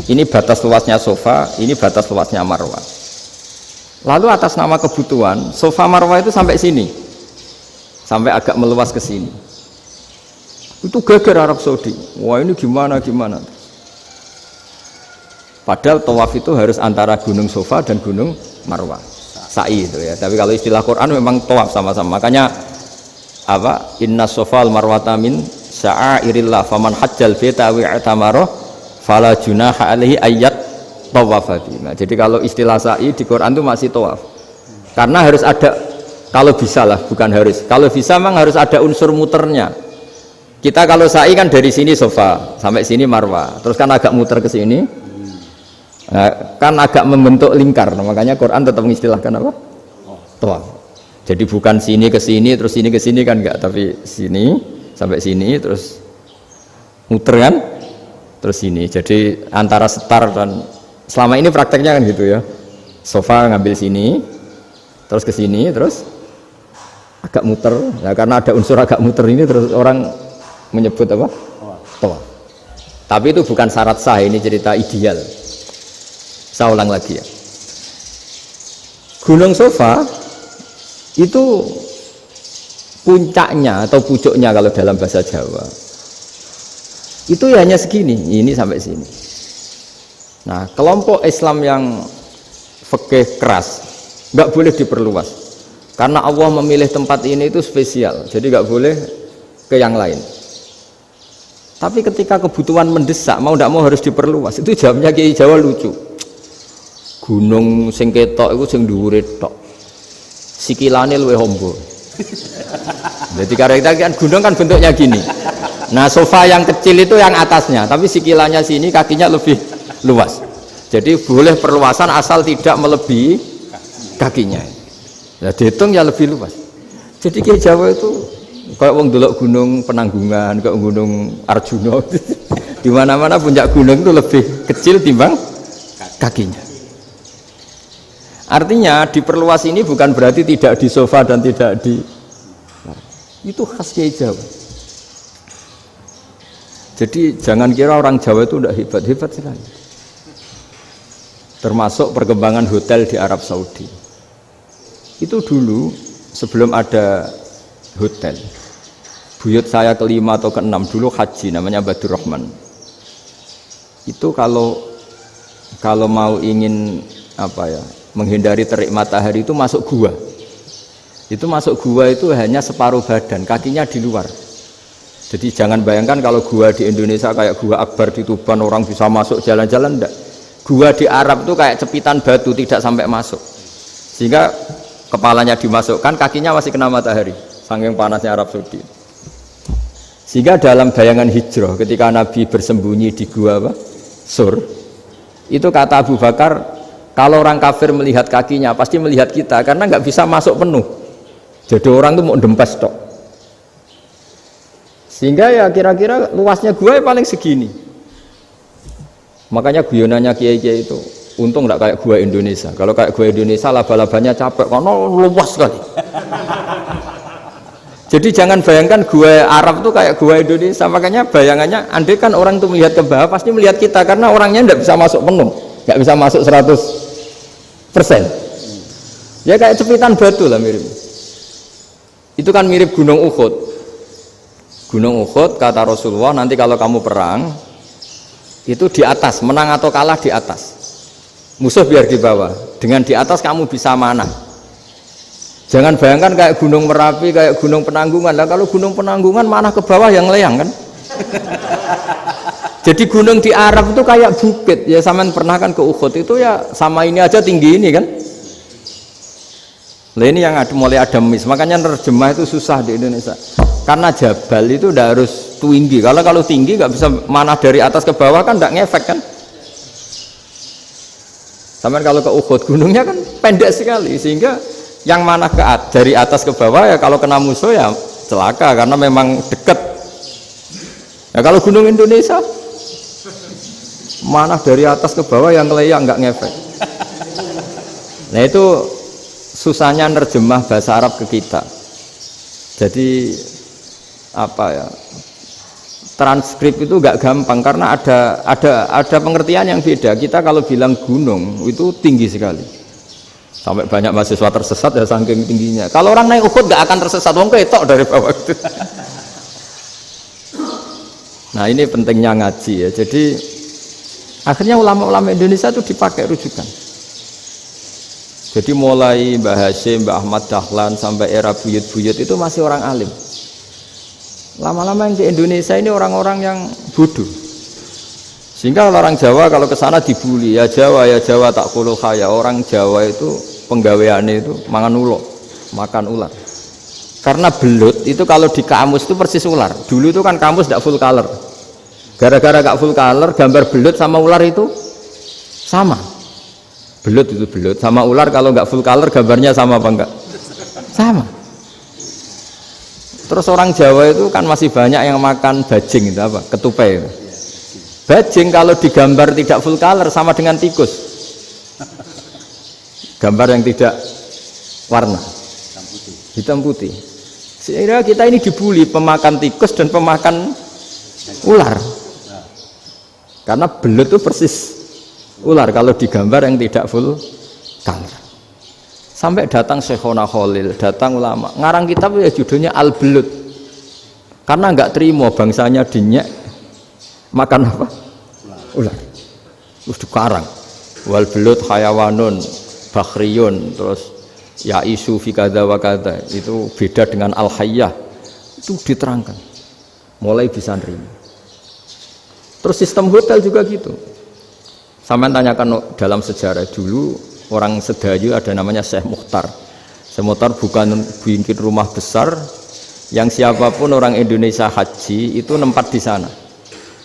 ini batas luasnya sofa, ini batas luasnya marwah. Lalu atas nama kebutuhan, sofa marwah itu sampai sini. Sampai agak meluas ke sini. Itu geger Arab Saudi. Wah, ini gimana? Padahal tawaf itu harus antara gunung Sofa dan gunung Marwah, sa'i itu ya. Tapi kalau istilah Quran memang tawaf sama-sama. Makanya apa? Inna Sofa al Marwata min sya'airillah faman hajjal baita wa i'tamara fala junaha alaihi ayyat tawafa. Nah, jadi kalau istilah sa'i di Quran itu masih tawaf. Karena harus ada, kalau bisa lah, bukan harus. Kalau bisa memang harus ada unsur muternya. Kita kalau sa'i kan dari sini Sofa sampai sini Marwah, terus kan agak muter ke sini. Nah, kan agak membentuk lingkar, nah, makanya Quran tetap mengistilahkan apa? Tawaf. Jadi bukan sini ke sini terus sini ke sini kan enggak, tapi sini sampai sini terus muter kan, terus sini. Jadi antara setar dan selama ini prakteknya kan gitu ya. Sofa ngambil sini, terus ke sini, terus agak muter. Nah, karena ada unsur agak muter ini terus orang menyebut apa? Tawaf. Tapi itu bukan syarat sah, ini cerita ideal. Saya ulang lagi ya. Gunung Sofa itu puncaknya atau pucuknya kalau dalam bahasa Jawa itu ya hanya segini, ini sampai sini. Nah, kelompok Islam yang fikih keras nggak boleh diperluas karena Allah memilih tempat ini itu spesial, jadi nggak boleh ke yang lain. Tapi ketika kebutuhan mendesak, mau tidak mau harus diperluas. Itu jawabnya Kiai Jawa lucu. Gunung sing ketok iku sing dhuwure tok. Sikilane luwih ombo. Jadi karena kan gunung kan bentuknya gini. Nah, sofa yang kecil itu yang atasnya, tapi sikilannya sini kakinya lebih luas. Jadi boleh perluasan asal tidak melebihi kakinya. Ya dihitung ya lebih luas. Jadi Kiai Jawa itu kayak wong delok gunung Penanggungan, kayak gunung Arjuna. Di mana-mana puncak gunung itu lebih kecil timbang kakinya. Artinya diperluas ini bukan berarti tidak di sofa dan tidak di, itu khas Kiai Jawa. Jadi jangan kira orang Jawa itu tidak hebat sekali. Termasuk perkembangan hotel di Arab Saudi. Itu dulu sebelum ada hotel, buyut saya kelima atau keenam dulu haji, namanya Badur Rahman. Itu kalau mau ingin apa ya, menghindari terik matahari itu masuk gua. Itu masuk gua itu hanya separuh badan, kakinya di luar. Jadi jangan bayangkan kalau gua di Indonesia kayak gua Akbar di Tuban orang bisa masuk jalan-jalan, enggak. Gua di Arab itu kayak cepitan batu, tidak sampai masuk. Sehingga kepalanya dimasukkan, kakinya masih kena matahari, saking panasnya Arab Saudi. Sehingga dalam bayangan hijrah ketika Nabi bersembunyi di gua apa? Sur. Itu kata Abu Bakar, kalau orang kafir melihat kakinya pasti melihat kita karena nggak bisa masuk penuh. Jadi orang tuh mau dempes tok. Sehingga ya kira-kira luasnya gua paling segini. Makanya guyonannya kiai-kiai itu untung nggak kayak gua Indonesia. Kalau kayak gua Indonesia laba-labanya capek karena luas sekali. Jadi jangan bayangkan gua Arab tuh kayak gua Indonesia. Makanya bayangannya andai kan orang tuh melihat ke bawah pasti melihat kita karena orangnya nggak bisa masuk penuh, nggak bisa masuk 100%. Ya kayak cepitan batu lah mirip. Itu kan mirip Gunung Uhud. Gunung Uhud kata Rasulullah, nanti kalau kamu perang itu di atas, menang atau kalah di atas. Musuh biar di bawah. Dengan di atas kamu bisa manah. Jangan bayangkan kayak Gunung Merapi, kayak Gunung Penanggungan. Lah kalau Gunung Penanggungan manah ke bawah yang leyang kan. Jadi gunung di Arab itu kayak bukit. Ya sampean pernah kan ke Uhud itu ya sama ini aja tinggi ini kan. Lah ini yang mulai ada mis, makanya nerjemah itu susah di Indonesia. Karena jabal itu udah harus tinggi. Kalau tinggi nggak bisa manah dari atas ke bawah kan nggak ngefek kan. Sampai kalau ke Uhud gunungnya kan pendek sekali sehingga yang manah dari atas ke bawah ya kalau kena musuh ya celaka karena memang dekat. Ya kalau gunung Indonesia manah dari atas ke bawah yang keleyang nggak ngefek. Nah itu susahnya nerjemah bahasa Arab ke kita. Jadi apa ya, transkrip itu nggak gampang karena ada pengertian yang beda. Kita kalau bilang gunung itu tinggi sekali sampai banyak mahasiswa tersesat ya saking tingginya. Kalau orang naik Uhud nggak akan tersesat, wong ketok dari bawah itu. Nah ini pentingnya ngaji ya. Jadi akhirnya ulama-ulama Indonesia itu dipakai rujukan. Jadi mulai Mbah Hasyim, Mbah Ahmad Dahlan sampai era buyut-buyut itu masih orang alim. Lama-lama yang di Indonesia ini orang-orang yang bodoh. Sehingga orang Jawa kalau ke sana dibully, ya Jawa tak kulul khaya. Orang Jawa itu penggaweannya itu mangan ulo, makan ular. Karena belut itu kalau di kamus itu persis ular. Dulu itu kan kamus tidak full color. Gara-gara gak full color, gambar belut sama ular itu sama. Belut itu belut sama ular kalau nggak full color gambarnya sama apa enggak? Sama. Terus orang Jawa itu kan masih banyak yang makan bajing itu apa? Ketupai itu. Bajing kalau digambar tidak full color sama dengan tikus. Gambar yang tidak warna. Hitam putih. Sehingga kita ini dibully pemakan tikus dan pemakan ular. Karena belut itu persis ular kalau digambar yang tidak full color. Sampai datang Syekhona Khalil, datang ulama ngarang kitab ya judulnya Al-Belut karena nggak terima bangsanya dinyek makan apa? Ular. Terus dikarang wal belut hayawanun bakhriyun, terus ya isu fi kadza wa kadza, itu beda dengan al-hayyah, itu diterangkan mulai bisa nerima. Terus sistem hotel juga gitu. Sampai tanyakan dalam sejarah dulu orang Sedayu ada namanya Syekh Mukhtar. Syekh Mukhtar bukan bikin rumah besar yang siapapun orang Indonesia haji itu nempat di sana.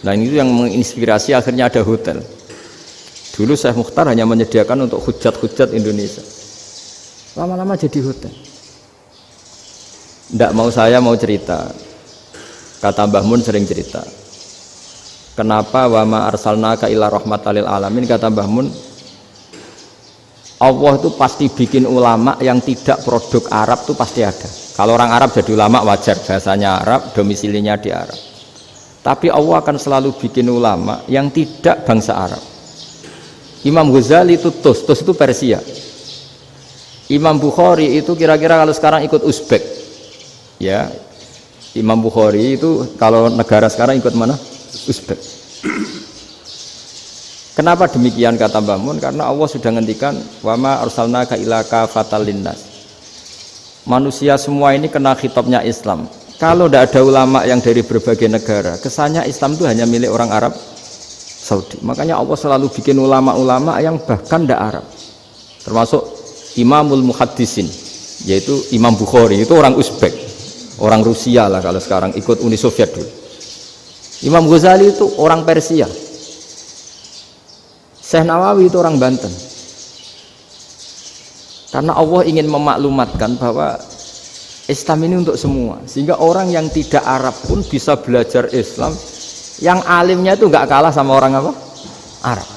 Nah ini yang menginspirasi akhirnya ada hotel. Dulu Syekh Mukhtar hanya menyediakan untuk hujat-hujat Indonesia. Lama-lama jadi hotel. Nggak mau saya mau cerita. Kata Mbah Mun sering cerita. Kenapa wa ma arsalnaka illa rahmatal lil alamin, kata Mbah Mun, Allah itu pasti bikin ulama yang tidak produk Arab itu pasti ada. Kalau orang Arab jadi ulama wajar, bahasanya Arab, domisilinya di Arab. Tapi Allah akan selalu bikin ulama yang tidak bangsa Arab. Imam Ghazali itu Tus itu Persia. Imam Bukhari itu kira-kira kalau sekarang ikut Uzbek. Ya. Imam Bukhari itu kalau negara sekarang ikut mana? Uzbek. Kenapa demikian kata Mbah Mun? Karena Allah sudah ngendikan wama arsalnaka illa kafatal linnas. Manusia semua ini kena khitabnya Islam. Kalau tidak ada ulama yang dari berbagai negara, kesannya Islam itu hanya milik orang Arab Saudi. Makanya Allah selalu bikin ulama-ulama yang bahkan tidak Arab. Termasuk Imamul Muhaddisin, yaitu Imam Bukhari, itu orang Uzbek, orang Rusia lah kalau sekarang, ikut Uni Soviet dulu. Imam Ghazali itu orang Persia. Syekh Nawawi itu orang Banten. Karena Allah ingin memaklumatkan bahwa Islam ini untuk semua, sehingga orang yang tidak Arab pun bisa belajar Islam, yang alimnya itu nggak kalah sama orang apa? Arab.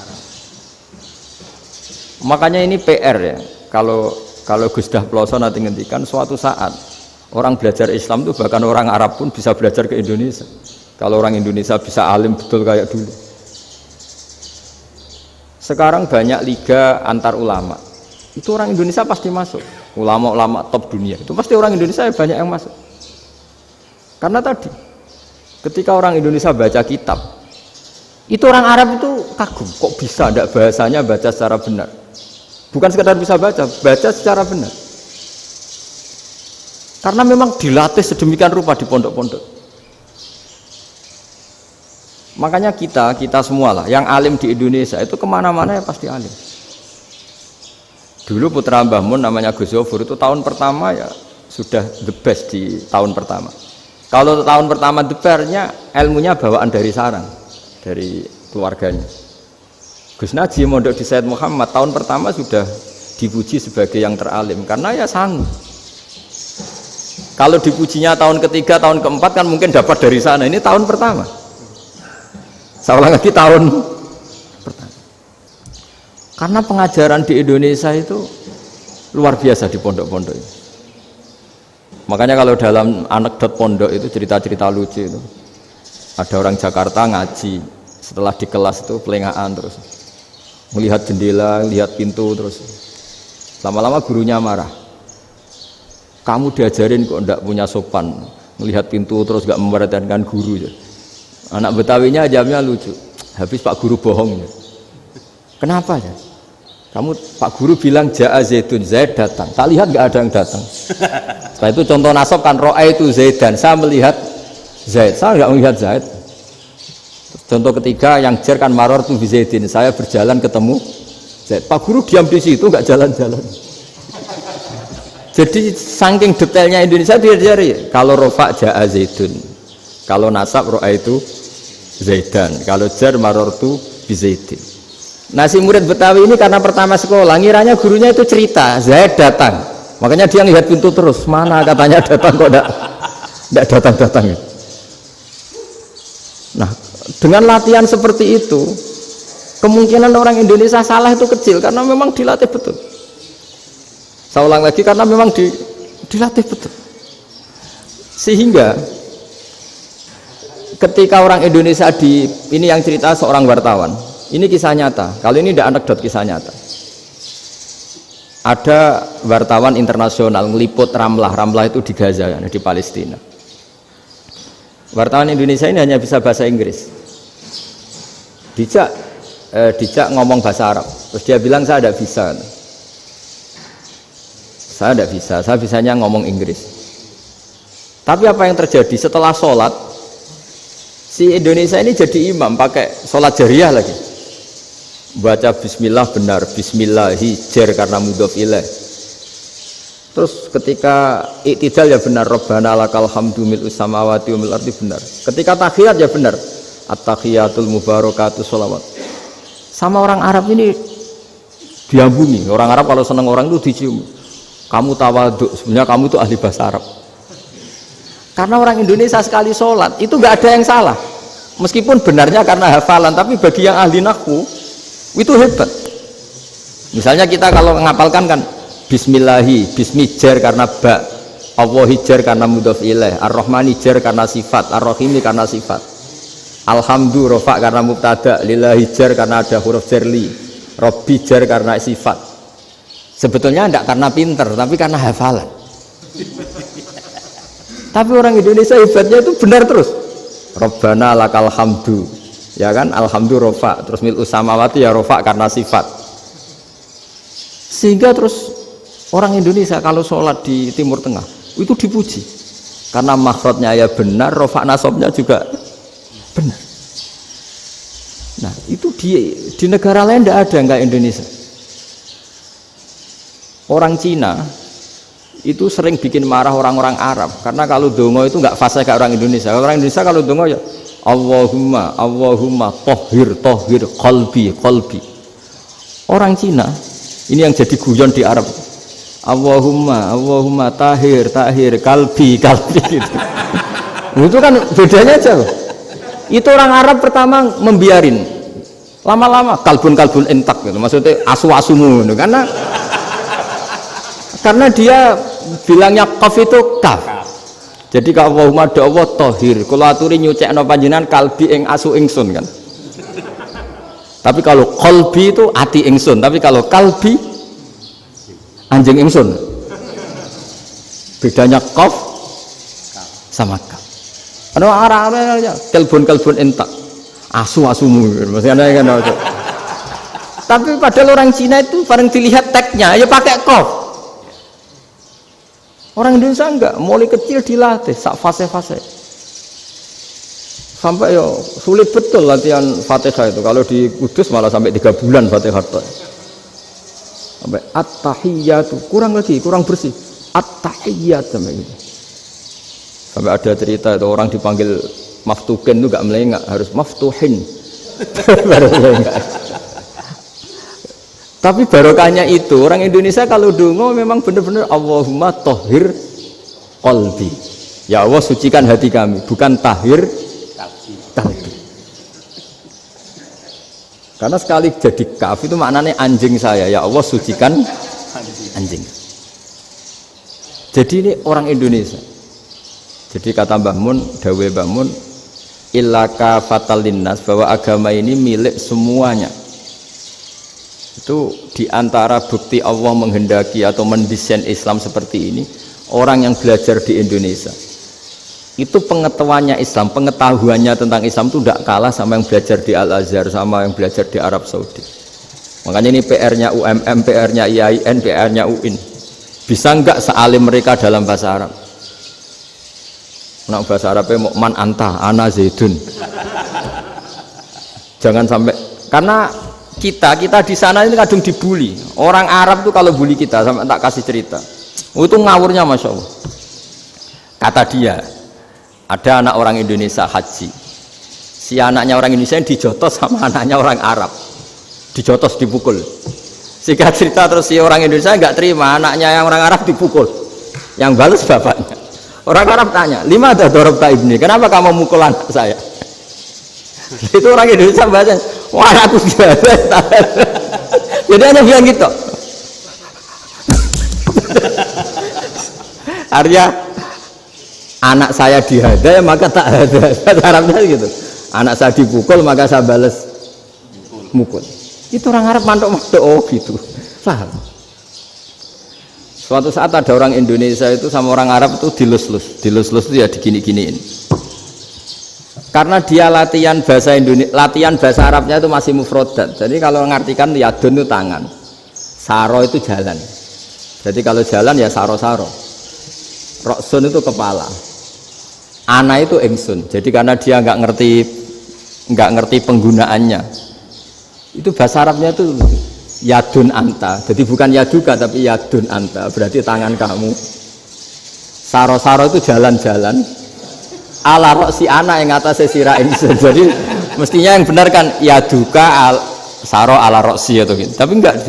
Makanya ini PR ya. Kalau Gus Dah Ploso nanti ngendikan suatu saat orang belajar Islam itu bahkan orang Arab pun bisa belajar ke Indonesia. Kalau orang Indonesia bisa alim betul kayak dulu. Sekarang banyak liga antar ulama. itu orang Indonesia pasti masuk. Ulama-ulama top dunia itu pasti orang Indonesia banyak yang masuk. Karena tadi ketika orang Indonesia baca kitab, itu orang Arab itu kagum, kok bisa tidak bahasanya baca secara benar. Bukan sekedar bisa baca secara benar. Karena memang dilatih sedemikian rupa di pondok-pondok. Makanya kita semua lah, yang alim di Indonesia itu kemana-mana ya pasti alim. Dulu putra Mbah Mun namanya Gus Zofur itu tahun pertama ya sudah the best di tahun pertama. Kalau tahun pertama the best-nya ilmunya bawaan dari sarang, dari keluarganya. Gus Najib mondok di Said Muhammad tahun pertama sudah dipuji sebagai yang teralim karena ya sanggup. Kalau dipujinya tahun ketiga, tahun keempat kan mungkin dapat dari sana. Ini tahun pertama. Saya ulang lagi tahun pertama. Karena pengajaran di Indonesia itu luar biasa di pondok-pondok. Makanya kalau dalam anekdot pondok itu cerita-cerita lucu itu. Ada orang Jakarta ngaji, setelah di kelas itu pelengahan terus. Melihat jendela, lihat pintu terus. Lama-lama gurunya marah. Kamu diajarin kok enggak punya sopan. Melihat pintu terus enggak memperhatikan guru ya. Anak Betawinya jawabnya lucu. Habis Pak Guru bohong ya. Kenapa ya? Kamu Pak Guru bilang Ja'a Zaidun, Zaid datang. Tak lihat enggak ada yang datang. Setelah itu contoh nasab kan ro'a itu Zaidan. Saya melihat Zaid, saya enggak melihat Zaid. Contoh ketiga yang jer kan maror tu Zaidin. Saya berjalan ketemu Zaid. Pak Guru diam di situ enggak jalan-jalan. Jadi saking detailnya Indonesia dia jari. Kalau rofa Ja'a Zaidun. Kalau nasab ro'a itu Zaidan, kalau jar marortu bizaidin. Nah si murid Betawi ini karena pertama sekolah, ngiranya gurunya itu cerita Zaid datang, makanya dia lihat pintu terus, mana katanya datang kok enggak datang-datang. Nah dengan latihan seperti itu, kemungkinan orang Indonesia salah itu kecil karena memang dilatih betul. Saya ulang lagi karena memang dilatih betul. Sehingga ketika orang Indonesia ini yang cerita seorang wartawan, ini kisah nyata. Kalau ini tidak anekdot, kisah nyata. Ada wartawan internasional ngeliput Ramlah itu di Gaza, di Palestina. Wartawan Indonesia ini hanya bisa bahasa Inggris. Dijak ngomong bahasa Arab. Terus dia bilang saya tidak bisa. Saya tidak bisa, saya bisanya ngomong Inggris. Tapi apa yang terjadi setelah sholat? Si Indonesia ini jadi imam pakai sholat jariyah lagi, baca bismillah benar, bismillahi jar karena mudhof ilaih. Terus ketika iktidal ya benar, Rabbana lakal hamdu mil'us samawati wa mil ardi benar. Ketika tahiyat ya benar, at-tahiyatul mubarakatus sholawat. Sama orang Arab ini diambungi. Orang Arab kalau senang orang itu dicium. Kamu tawaduk, sebenarnya kamu itu ahli bahasa Arab. Karena orang Indonesia sekali sholat itu nggak ada yang salah, meskipun benarnya karena hafalan, tapi bagi yang ahli nahwu itu hebat. Misalnya kita kalau ngapalkan kan bismillahi, bismijar karena ba, Allahi jar karena mudhof ilaih, ar-rahmani jar karena sifat, ar-rahimi karena sifat, alhamdu rofa karena mubtada, lillahi jar karena ada huruf jarli, robbi jar karena sifat. Sebetulnya tidak karena pinter, tapi karena hafalan. Tapi orang Indonesia hebatnya itu benar terus. Rabbana lakal hamdu, ya kan, alhamdu rofa, terus mil'us samawati ya rofa karena sifat. Sehingga terus orang Indonesia kalau sholat di Timur Tengah itu dipuji karena makhrajnya ya benar, rofa nasabnya juga benar. Nah itu di negara lain tidak ada nggak Indonesia. Orang Cina itu sering bikin marah orang-orang Arab karena kalau dongo itu nggak fasih kayak orang Indonesia. Orang Indonesia kalau dongo ya Allahumma tohir qalbi. Orang Cina ini yang jadi guyon di Arab, Allahumma tahir kalbi gitu. Itu kan bedanya aja loh. Itu orang Arab pertama membiarin, lama-lama kalbun entak gitu, maksudnya asu-asumu gitu. Karena dia bilangnya qaf itu kaf. Jadi kalau Allahumma do Allah tohir, kalau aturi nyucekno panjenengan kalbi ing asu ingsun kan. Tapi kalau qalbi itu ati ingsun, tapi kalau kalbi anjing ingsun. Bedanya qaf sama kaf. Ana arah-arah kelbon entak. Asu-asumu maksudnya kan. Tapi padahal orang Cina itu bareng dilihat tagnya ya pakai qaf. Orang Indonesia enggak, mulai kecil dilatih sak fase-fase. Sampai ya sulit betul latihan Fatihah itu. Kalau di Kudus malah sampai 3 bulan Fatihah. Sampai at-tahiyyatu, kurang lagi, kurang bersih. At-tahiyyat sampai gitu. Sampai ada cerita itu orang dipanggil maftuhin itu enggak melengak, harus maftuhin. Baru melengak. Tapi barokahnya itu orang Indonesia kalau dongo memang benar-benar Allahumma tahhir qalbi. Ya Allah sucikan hati kami, bukan tahhir kalbi. Karena sekali jadi kaf itu maknanya anjing saya. Ya Allah sucikan anjing. Jadi ini orang Indonesia. Jadi kata Mbah Mun, dawe Mbah Mun, illa kafatal linnas, bahwa agama ini milik semuanya. Itu diantara bukti Allah menghendaki atau mendesain Islam seperti ini, orang yang belajar di Indonesia itu pengetahuannya Islam, pengetahuannya tentang Islam itu tidak kalah sama yang belajar di Al-Azhar, sama yang belajar di Arab Saudi. Makanya ini PR-nya UMM, PR-nya IAIN, PR-nya UIN. Bisa enggak sealim mereka dalam bahasa Arab? Nah, bahasa Arabnya mau man anta, ana zaidun. Jangan sampai, karena kita di sana ini kadang dibully. Orang Arab tuh kalau bully kita, sampai tak kasih cerita. Itu ngawurnya Masya Allah. Kata dia, ada anak orang Indonesia haji. Si anaknya orang Indonesia yang dijotos sama anaknya orang Arab. Dijotos, dipukul. Singkat cerita terus si orang Indonesia nggak terima, anaknya yang orang Arab dipukul. Yang balas bapaknya. Orang Arab tanya, lima ada dorobta ibni, kenapa kamu mukul anak saya? Itu orang Indonesia bahasa, wah aku jahat. Jadi hanya bilang gitu. Artinya anak saya dihadai maka tak ada. Arabnya gitu. Anak saya dipukul maka saya balas mukul. Itu orang Arab mantuk-mantuk, oh gitu. Paham? Suatu saat ada orang Indonesia itu sama orang Arab itu dilus-lus itu ya digini-giniin. Karena dia latihan bahasa Indonesia, latihan bahasa Arabnya itu masih mufrodat. Jadi kalau mengartikan yadun itu tangan, saro itu jalan. Jadi kalau jalan ya saro-saro. Roksun itu kepala, ana itu ingsun. Jadi karena dia nggak ngerti penggunaannya, itu bahasa Arabnya itu yadun anta. Jadi bukan yaduka tapi yadun anta, berarti tangan kamu. Saro-saro itu jalan-jalan. Ala roksi ana yang atasnya sirah ingsun. Jadi mestinya yang benar kan yaduka saro ala roksi atau gitu. Tapi enggak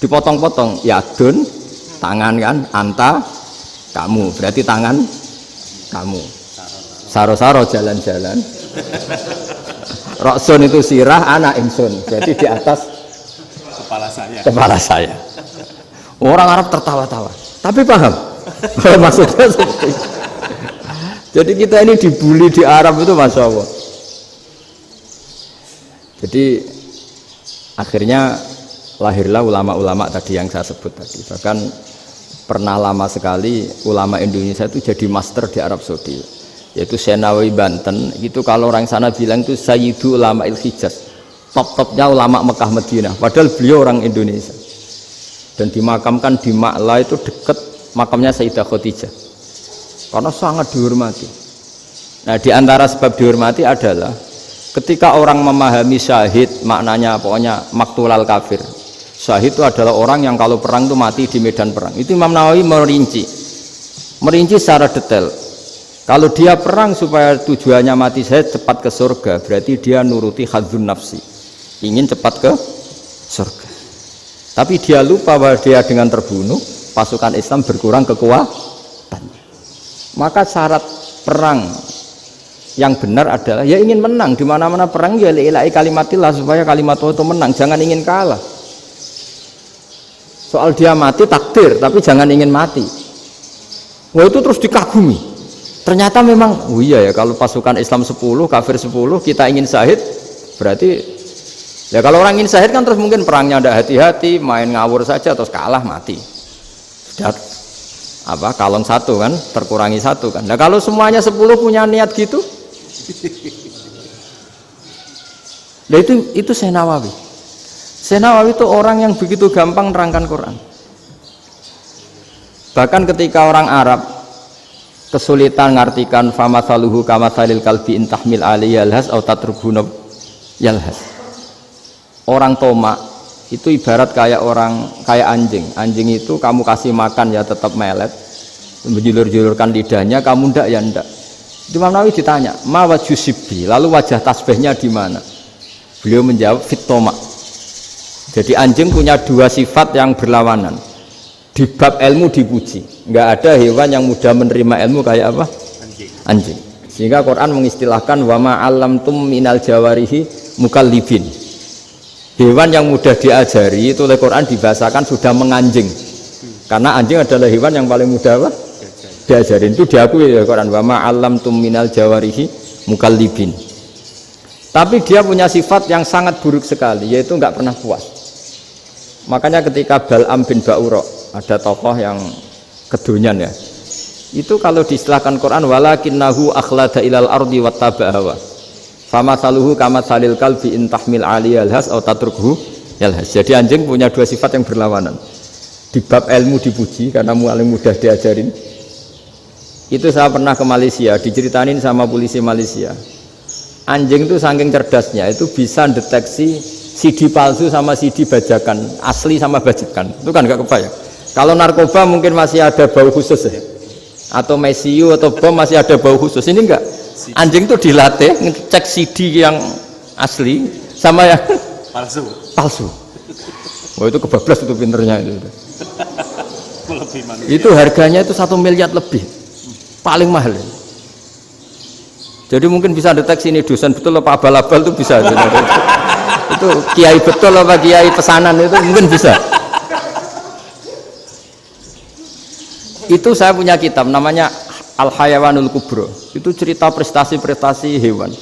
dipotong-potong. Yadun tangan kan, anta kamu, berarti tangan kamu. Saro-saro jalan-jalan. Roksun itu sirah, anak ingsun. Jadi di atas kepala saya. Orang Arab tertawa-tawa. Tapi paham? Maksudnya seperti itu. Jadi kita ini dibully di Arab itu Masya Allah. Jadi akhirnya lahirlah ulama-ulama tadi yang saya sebut tadi. Bahkan pernah lama sekali ulama Indonesia itu jadi master di Arab Saudi, yaitu Senawi Banten. Itu kalau orang sana bilang itu Sayyidu Ulama Il-Hijaz, top-topnya ulama Mekah Madinah. Padahal beliau orang Indonesia dan dimakamkan di Ma'la itu dekat makamnya Sayyidah Khadijah karena sangat dihormati. Nah, di antara sebab dihormati adalah ketika orang memahami syahid, maknanya pokoknya maktulal kafir. Syahid itu adalah orang yang kalau perang itu mati di medan perang. Itu Imam Nawawi merinci secara detail. Kalau dia perang supaya tujuannya mati syahid cepat ke surga, berarti dia nuruti hadzun nafsi, ingin cepat ke surga. Tapi dia lupa bahwa dia dengan terbunuh pasukan Islam berkurang kekuatannya. Maka syarat perang yang benar adalah ya ingin menang. Di mana-mana perang ya lillahi kalimatillah, supaya kalimat Allah itu menang, jangan ingin kalah. Soal dia mati takdir, tapi jangan ingin mati. Wah, itu terus dikagumi. Ternyata memang, oh iya ya, kalau pasukan Islam 10, kafir 10, kita ingin syahid, berarti Ya kalau orang ingin syahid kan terus mungkin perangnya tidak hati-hati, main ngawur saja terus kalah mati. Sudah kalon 1 kan, terkurangi 1 kan. Nah kalau semuanya 10 punya niat gitu, nah itu Syekh Nawawi. Syekh Nawawi itu orang yang begitu gampang nerangkan Quran. Bahkan ketika orang Arab kesulitan ngartikan famathaluhu kamathalil kalbi intahmil alaihi yalhas atau tatrubuna yalhas. Orang tomak itu ibarat kayak anjing. Anjing itu kamu kasih makan ya tetap melet, menjulur-julurkan lidahnya, kamu ndak ya ndak. Imam Nawawi ditanya, "Ma wajhusibi?" Lalu wajah tasbihnya di mana? Beliau menjawab, "Fit tomak." Jadi anjing punya 2 sifat yang berlawanan. Di bab ilmu dipuji. Enggak ada hewan yang mudah menerima ilmu kayak apa? Anjing. Sehingga Quran mengistilahkan wa ma 'allamtum minal jawarihi mukallibin. Hewan yang mudah diajari itu oleh Quran dibahasakan sudah menganjing. Karena anjing adalah hewan yang paling mudah apa? Diajarin. Itu diakui oleh Quran wa ma 'allamtum minal jawarihi mukallibin. Tapi dia punya sifat yang sangat buruk sekali, yaitu enggak pernah puas. Makanya ketika Bal'am bin Ba'ura, ada tokoh yang kedonyan ya, itu kalau diistilahkan Quran walakinnahu akhlada ilal ardi wattaba'a hawa famathaluhu kamathalil kalbi intahmil aliyal has atau tatrukhu yalhas. Jadi anjing punya 2 sifat yang berlawanan. Di bab ilmu dipuji karena paling mudah diajarin. Itu saya pernah ke Malaysia, diceritain sama polisi Malaysia. Anjing itu saking cerdasnya itu bisa deteksi CD palsu sama CD bajakan, asli sama bajakan. Itu kan gak kebayang. Kalau narkoba mungkin masih ada bau khusus ya, atau mesiu atau bom masih ada bau khusus. Ini enggak. Anjing itu dilatih ngecek CD yang asli sama yang palsu. Wah itu kebablas itu pinternya itu. Itu harganya itu 1 miliar lebih, paling mahal. Jadi mungkin bisa deteksi ini dosen betul apa abal-abal itu bisa. Itu kiai betul apa kiai pesanan itu mungkin bisa. Itu saya punya kitab namanya Al-Hayawanul Kubro. Itu cerita prestasi-prestasi hewan.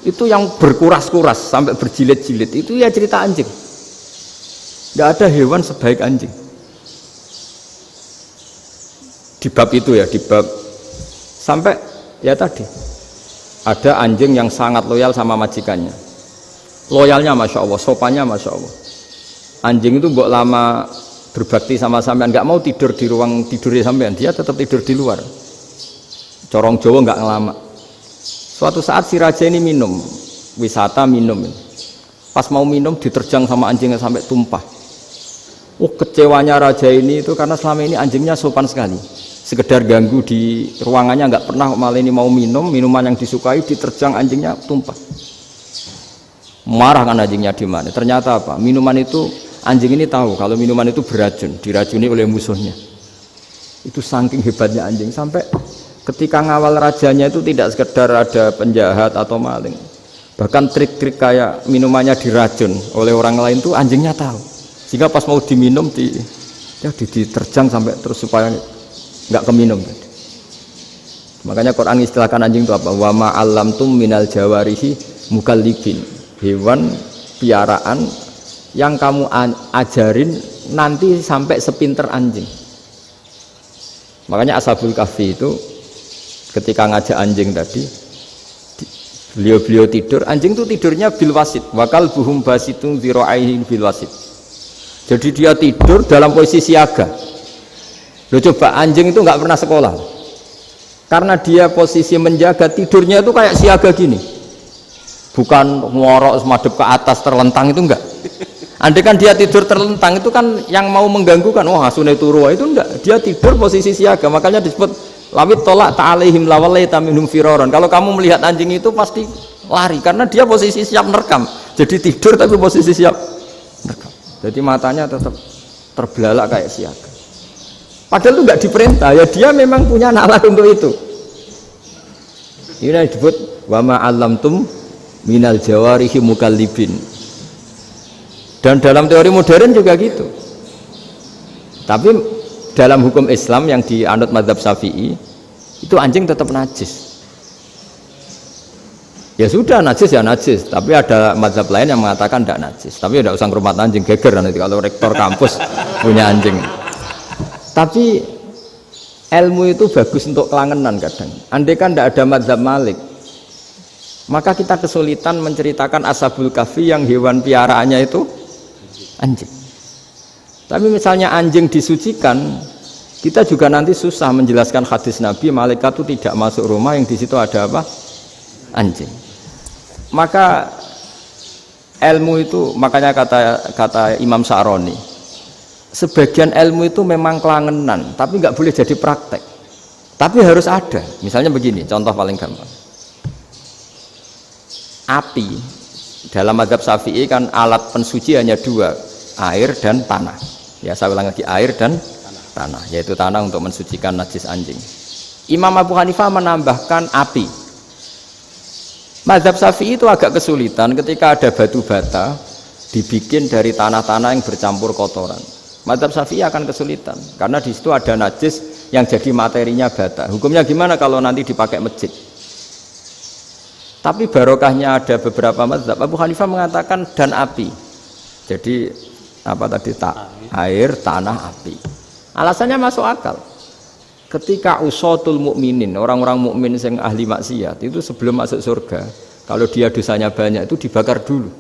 Itu yang berkuras-kuras sampai berjilid-jilid. Itu ya cerita anjing. Tidak ada hewan sebaik anjing. Di bab itu ya, di bab sampai ya tadi. Ada anjing yang sangat loyal sama majikannya. Loyalnya Masya Allah, sopannya Masya Allah. Anjing itu mbok lama berbakti sama sampean, nggak mau tidur di ruang tidurnya sampean, dia tetap tidur di luar. Corong Jawa nggak ngelama. Suatu saat si raja ini minum, wisata minum. Pas mau minum diterjang sama anjingnya sampai tumpah. Kecewanya raja ini itu karena selama ini anjingnya sopan sekali. Sekedar ganggu di ruangannya nggak pernah, malah ini mau minum minuman yang disukai diterjang anjingnya tumpah. Marah kan anjingnya di mana? Ternyata apa? Minuman itu anjing ini tahu kalau minuman itu beracun, diracuni oleh musuhnya. Itu saking hebatnya anjing sampai ketika ngawal rajanya itu tidak sekedar ada penjahat atau maling, bahkan trik-trik kayak minumannya diracun oleh orang lain itu anjingnya tahu. Sehingga pas mau diminum diterjang sampai terus supaya nggak keminum. Makanya Quran istilahkan anjing itu apa? Wa ma 'allamtum minal jawarihi mukallibin. Hewan piaraan yang kamu ajarin nanti sampai sepinter anjing. Makanya Ashabul Kahfi itu ketika ngajak anjing tadi, beliau tidur, anjing itu tidurnya bil wasit. Wakal buhum basitun dzira'aihi bil wasit. Jadi dia tidur dalam posisi siaga. Loh coba anjing itu nggak pernah sekolah, karena dia posisi menjaga, tidurnya itu kayak siaga gini, bukan ngorok semadep ke atas terlentang, itu enggak. Andai kan dia tidur terlentang itu kan yang mau mengganggu kan, wah sunai turu, itu enggak. Dia tidur posisi siaga, makanya disebut lawit tolak ta'alaihim lawalaita minhum firaron. Kalau kamu melihat anjing itu pasti lari, karena dia posisi siap merekam. Jadi tidur tapi posisi siap merekam. Jadi matanya tetap terbelalak kayak siaga. Padahal itu nggak diperintah, ya dia memang punya nalar untuk itu. Ini disebut wa ma 'allamtum minal jawarihi mukallibin. Dan dalam teori modern juga gitu. Tapi dalam hukum Islam yang dianut mazhab Syafi'i itu anjing tetap najis. Ya sudah najis ya najis, tapi ada mazhab lain yang mengatakan tidak najis. Tapi tidak usah ke rumah anjing geger nanti kalau rektor kampus punya anjing. Tapi ilmu itu bagus untuk kelangenan kadang. Andai kan tidak ada mazhab Malik, maka kita kesulitan menceritakan Ashabul Kahfi yang hewan piaraannya itu anjing. Tapi misalnya anjing disucikan, kita juga nanti susah menjelaskan hadis Nabi malaikat itu tidak masuk rumah yang di situ ada apa? Anjing. Maka ilmu itu, makanya kata Imam Sa'roni, sebagian ilmu itu memang kelangenan, tapi nggak boleh jadi praktek. Tapi harus ada. Misalnya begini, contoh paling gampang. Api dalam mazhab Syafi'i kan alat pensuci hanya dua, air dan tanah. Ya saya ulang lagi, air dan tanah, yaitu tanah untuk mensucikan najis anjing. Imam Abu Hanifah menambahkan api. Mazhab Syafi'i itu agak kesulitan ketika ada batu bata dibikin dari tanah-tanah yang bercampur kotoran. Mazhab Syafi'i akan kesulitan karena di situ ada najis yang jadi materinya bata. Hukumnya gimana kalau nanti dipakai masjid? Tapi barokahnya ada beberapa mazhab. Abu Hanifah mengatakan dan api. Jadi apa tadi air, tanah, api. Alasannya masuk akal. Ketika usatul mukminin, orang-orang mukmin yang ahli maksiat itu sebelum masuk surga, kalau dia dosanya banyak itu dibakar dulu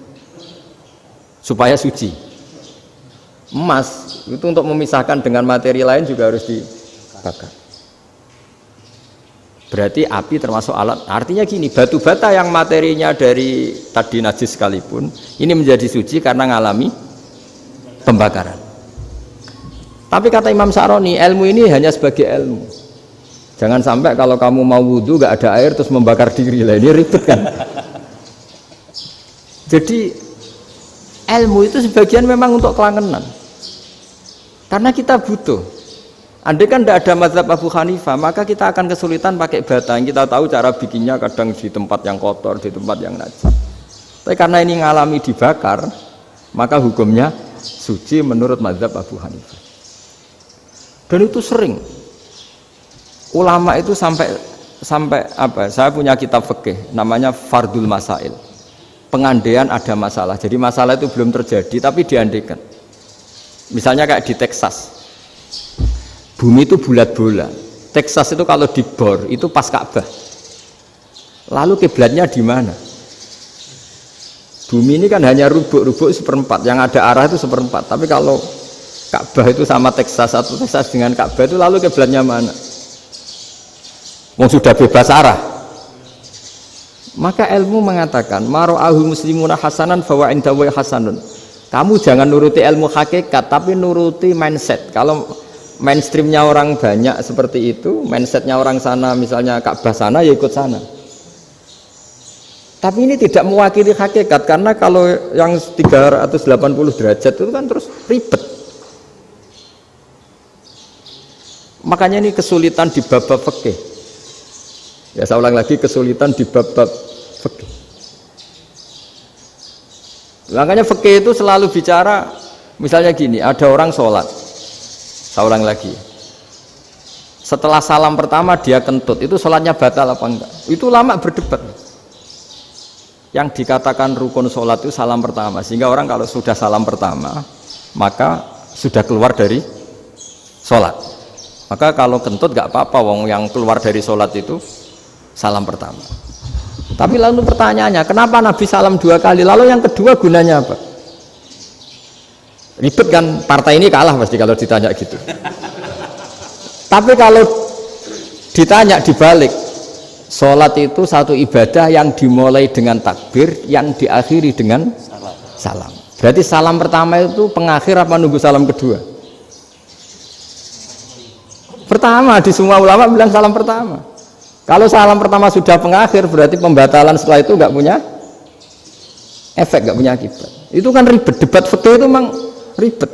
supaya suci. Emas itu untuk memisahkan dengan materi lain juga harus dibakar. Berarti api termasuk alat. Artinya gini, batu bata yang materinya dari tadi najis sekalipun, ini menjadi suci karena mengalami pembakaran. Tapi kata Imam Sa'roni, ilmu ini hanya sebagai ilmu. Jangan sampai kalau kamu mau wudhu gak ada air terus membakar diri lah, ini ribet kan. Jadi ilmu itu sebagian memang untuk kelangenan. Karena kita butuh. Andai kan tidak ada mazhab Abu Hanifah, maka kita akan kesulitan pakai bata. Yang kita tahu cara bikinnya kadang di tempat yang kotor, di tempat yang najis. Tapi karena ini ngalami dibakar, maka hukumnya suci menurut mazhab Abu Hanifah. Dan itu sering ulama itu sampai apa? Saya punya kitab fikih namanya Fardul Masail. Pengandaian ada masalah. Jadi masalah itu belum terjadi tapi diandaikan. Misalnya kayak di Texas. Bumi itu bulat bola. Texas itu kalau dibor itu pas Ka'bah. Lalu kiblatnya di mana? Bumi ini kan hanya rubuk-rubuk seperempat. Yang ada arah itu seperempat. Tapi kalau Ka'bah itu sama Texas, atau Texas dengan Ka'bah itu lalu kiblatnya mana? Wong sudah bebas arah. Maka ilmu mengatakan mara'ahu muslimuna hasanan fawa indahu hasanun. Kamu jangan nuruti ilmu hakikat tapi nuruti mindset. Kalau mainstreamnya orang banyak seperti itu, mindsetnya orang sana misalnya Ka'bah sana ya ikut sana. Tapi ini tidak mewakili hakikat karena kalau yang 380 derajat itu kan terus ribet. Makanya ini kesulitan di bab-bab fikih. Ya saya ulang lagi, kesulitan di bab-bab fikih. Makanya fikih itu selalu bicara, misalnya gini, ada orang sholat. Saya ulang lagi. Setelah salam pertama dia kentut, itu sholatnya batal apa enggak? Itu lama berdebat. Yang dikatakan rukun sholat itu salam pertama, sehingga orang kalau sudah salam pertama, maka sudah keluar dari sholat. Maka kalau kentut gak apa-apa, wong yang keluar dari sholat itu salam pertama. Tapi lalu pertanyaannya, kenapa Nabi salam 2 kali? Lalu yang kedua gunanya apa? Ribet kan, partai ini kalah pasti kalau ditanya gitu. Tapi kalau ditanya dibalik, sholat itu satu ibadah yang dimulai dengan takbir, yang diakhiri dengan salam. Berarti salam pertama itu pengakhir apa nunggu salam kedua? Pertama, di semua ulama bilang salam pertama. Kalau salam pertama sudah pengakhir, berarti pembatalan setelah itu nggak punya efek, nggak punya akibat. Itu kan ribet. Debat fikih itu memang ribet.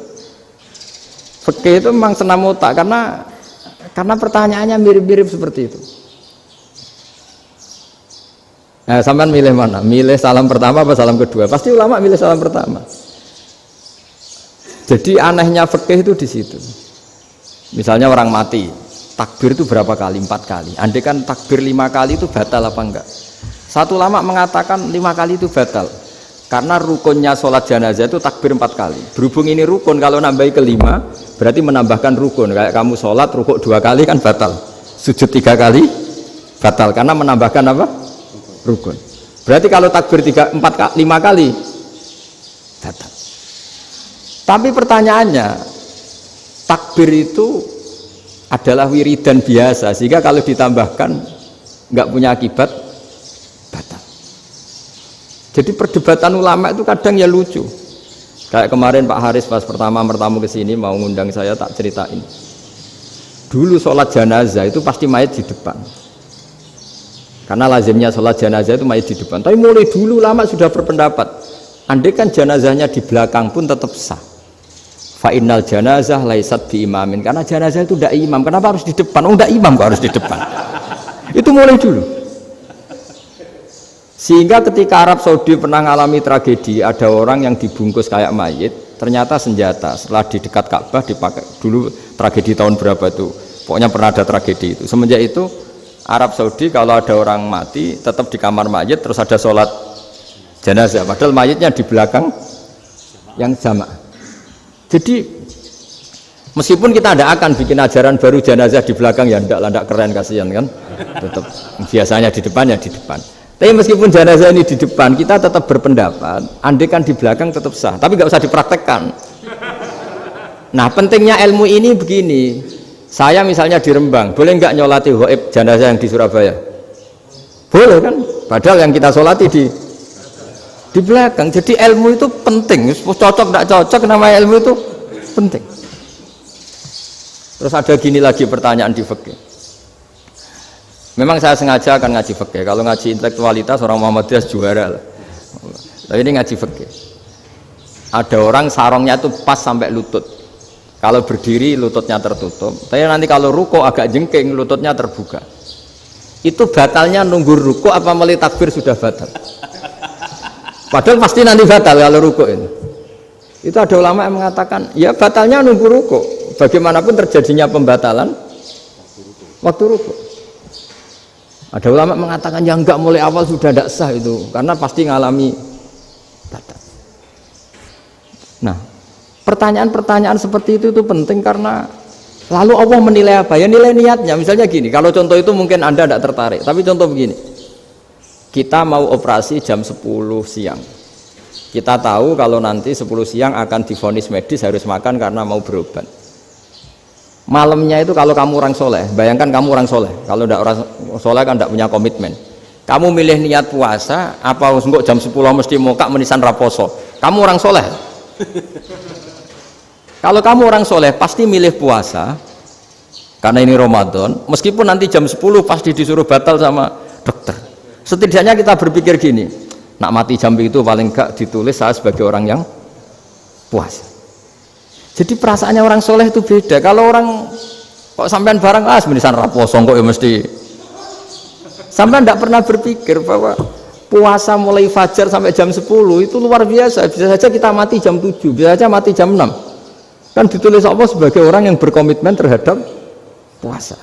Fikih itu memang senam otak karena pertanyaannya mirip-mirip seperti itu. Nah, sampean milih mana? Milih salam pertama apa salam kedua? Pasti ulama milih salam pertama. Jadi anehnya fikih itu di situ. Misalnya orang mati, takbir itu berapa kali? 4 kali. Andai kan takbir 5 kali itu batal apa enggak? Satu ulama mengatakan 5 kali itu batal. Karena rukunnya sholat jenazah itu takbir 4 kali. Berhubung ini rukun, kalau nambahi ke-5 berarti menambahkan rukun. Kayak kamu sholat rukuk 2 kali kan batal. Sujud 3 kali batal karena menambahkan apa? Rukun. Berarti kalau takbir 5 kali batal. Tapi pertanyaannya, takbir itu adalah wiridan biasa, sehingga kalau ditambahkan nggak punya akibat batal. Jadi perdebatan ulama itu kadang ya lucu. Kayak kemarin Pak Haris pas pertama bertamu ke sini mau ngundang saya, tak ceritain. Dulu sholat jenazah itu pasti mayat di depan. Karena lazimnya sholat jenazah itu mayat di depan. Tapi mulai dulu ulama sudah berpendapat, andai kan jenazahnya di belakang pun tetap sah. Fa'innal janazah laisat bi imamin, karena jenazah itu tidak imam. Kenapa harus di depan? Oh, tidak imam kok harus di depan. Itu mulai dulu. Sehingga ketika Arab Saudi pernah mengalami tragedi, ada orang yang dibungkus kayak mayit, ternyata senjata. Setelah di dekat Ka'bah dipakai. Dulu tragedi tahun berapa itu? Pokoknya pernah ada tragedi itu. Semenjak itu Arab Saudi kalau ada orang mati tetap di kamar mayit, terus ada sholat jenazah. Padahal mayitnya di belakang yang jamaah. Jadi meskipun kita tidak akan bikin ajaran baru jenazah di belakang, ya tidak keren, kasihan kan, tetap biasanya di depan ya di depan. Tapi meskipun jenazah ini di depan, kita tetap berpendapat andai kan di belakang tetap sah, tapi nggak usah dipraktekkan. Nah pentingnya ilmu ini begini, saya misalnya di Rembang, boleh nggak nyolati ghaib jenazah yang di Surabaya? Boleh kan, padahal yang kita solati di belakang. Jadi ilmu itu penting, cocok tidak cocok, namanya ilmu itu penting. Terus ada gini lagi pertanyaan di fikih. Memang saya sengaja akan ngaji fikih. Kalau ngaji intelektualitas orang Muhammadiyah juara lah. Tapi ini ngaji fikih. Ada orang sarongnya itu pas sampai lutut. Kalau berdiri lututnya tertutup. Tapi nanti kalau ruku agak jengking lututnya terbuka. Itu batalnya nunggu ruku apa mulai takbir sudah batal? Padahal pasti nanti batal kalau rukuk ini. Itu ada ulama yang mengatakan, ya batalnya nunggu rukuk. Bagaimanapun terjadinya pembatalan waktu rukuk. Ada ulama mengatakan, ya enggak, mulai awal sudah tidak sah itu, karena pasti ngalami batal. Nah, pertanyaan-pertanyaan seperti itu penting karena lalu Allah menilai apa? Ya nilai niatnya. Misalnya gini, kalau contoh itu mungkin Anda tidak tertarik, tapi contoh begini. Kita mau operasi jam 10 siang. Kita tahu kalau nanti 10 siang akan divonis medis harus makan karena mau berobat. Malamnya itu kalau kamu orang soleh, bayangkan kamu orang soleh. Kalau tidak orang soleh kan tidak punya komitmen. Kamu milih niat puasa, apa enggak jam 10 mesti mokak menisan raposo. Kamu orang soleh. Kalau kamu orang soleh pasti milih puasa karena ini Ramadan. Meskipun nanti jam 10 pasti disuruh batal sama dokter. Setidaknya kita berpikir gini, nak mati jam itu paling enggak ditulis saya sebagai orang yang puasa. Jadi perasaannya orang soleh itu beda. Kalau orang kok sampean barang menisan raposo kok ya mesti. Sampean tidak pernah berpikir bahwa puasa mulai fajar sampai jam 10 itu luar biasa. Bisa saja kita mati jam 7, bisa saja mati jam 6. Kan ditulis Allah sebagai orang yang berkomitmen terhadap puasa.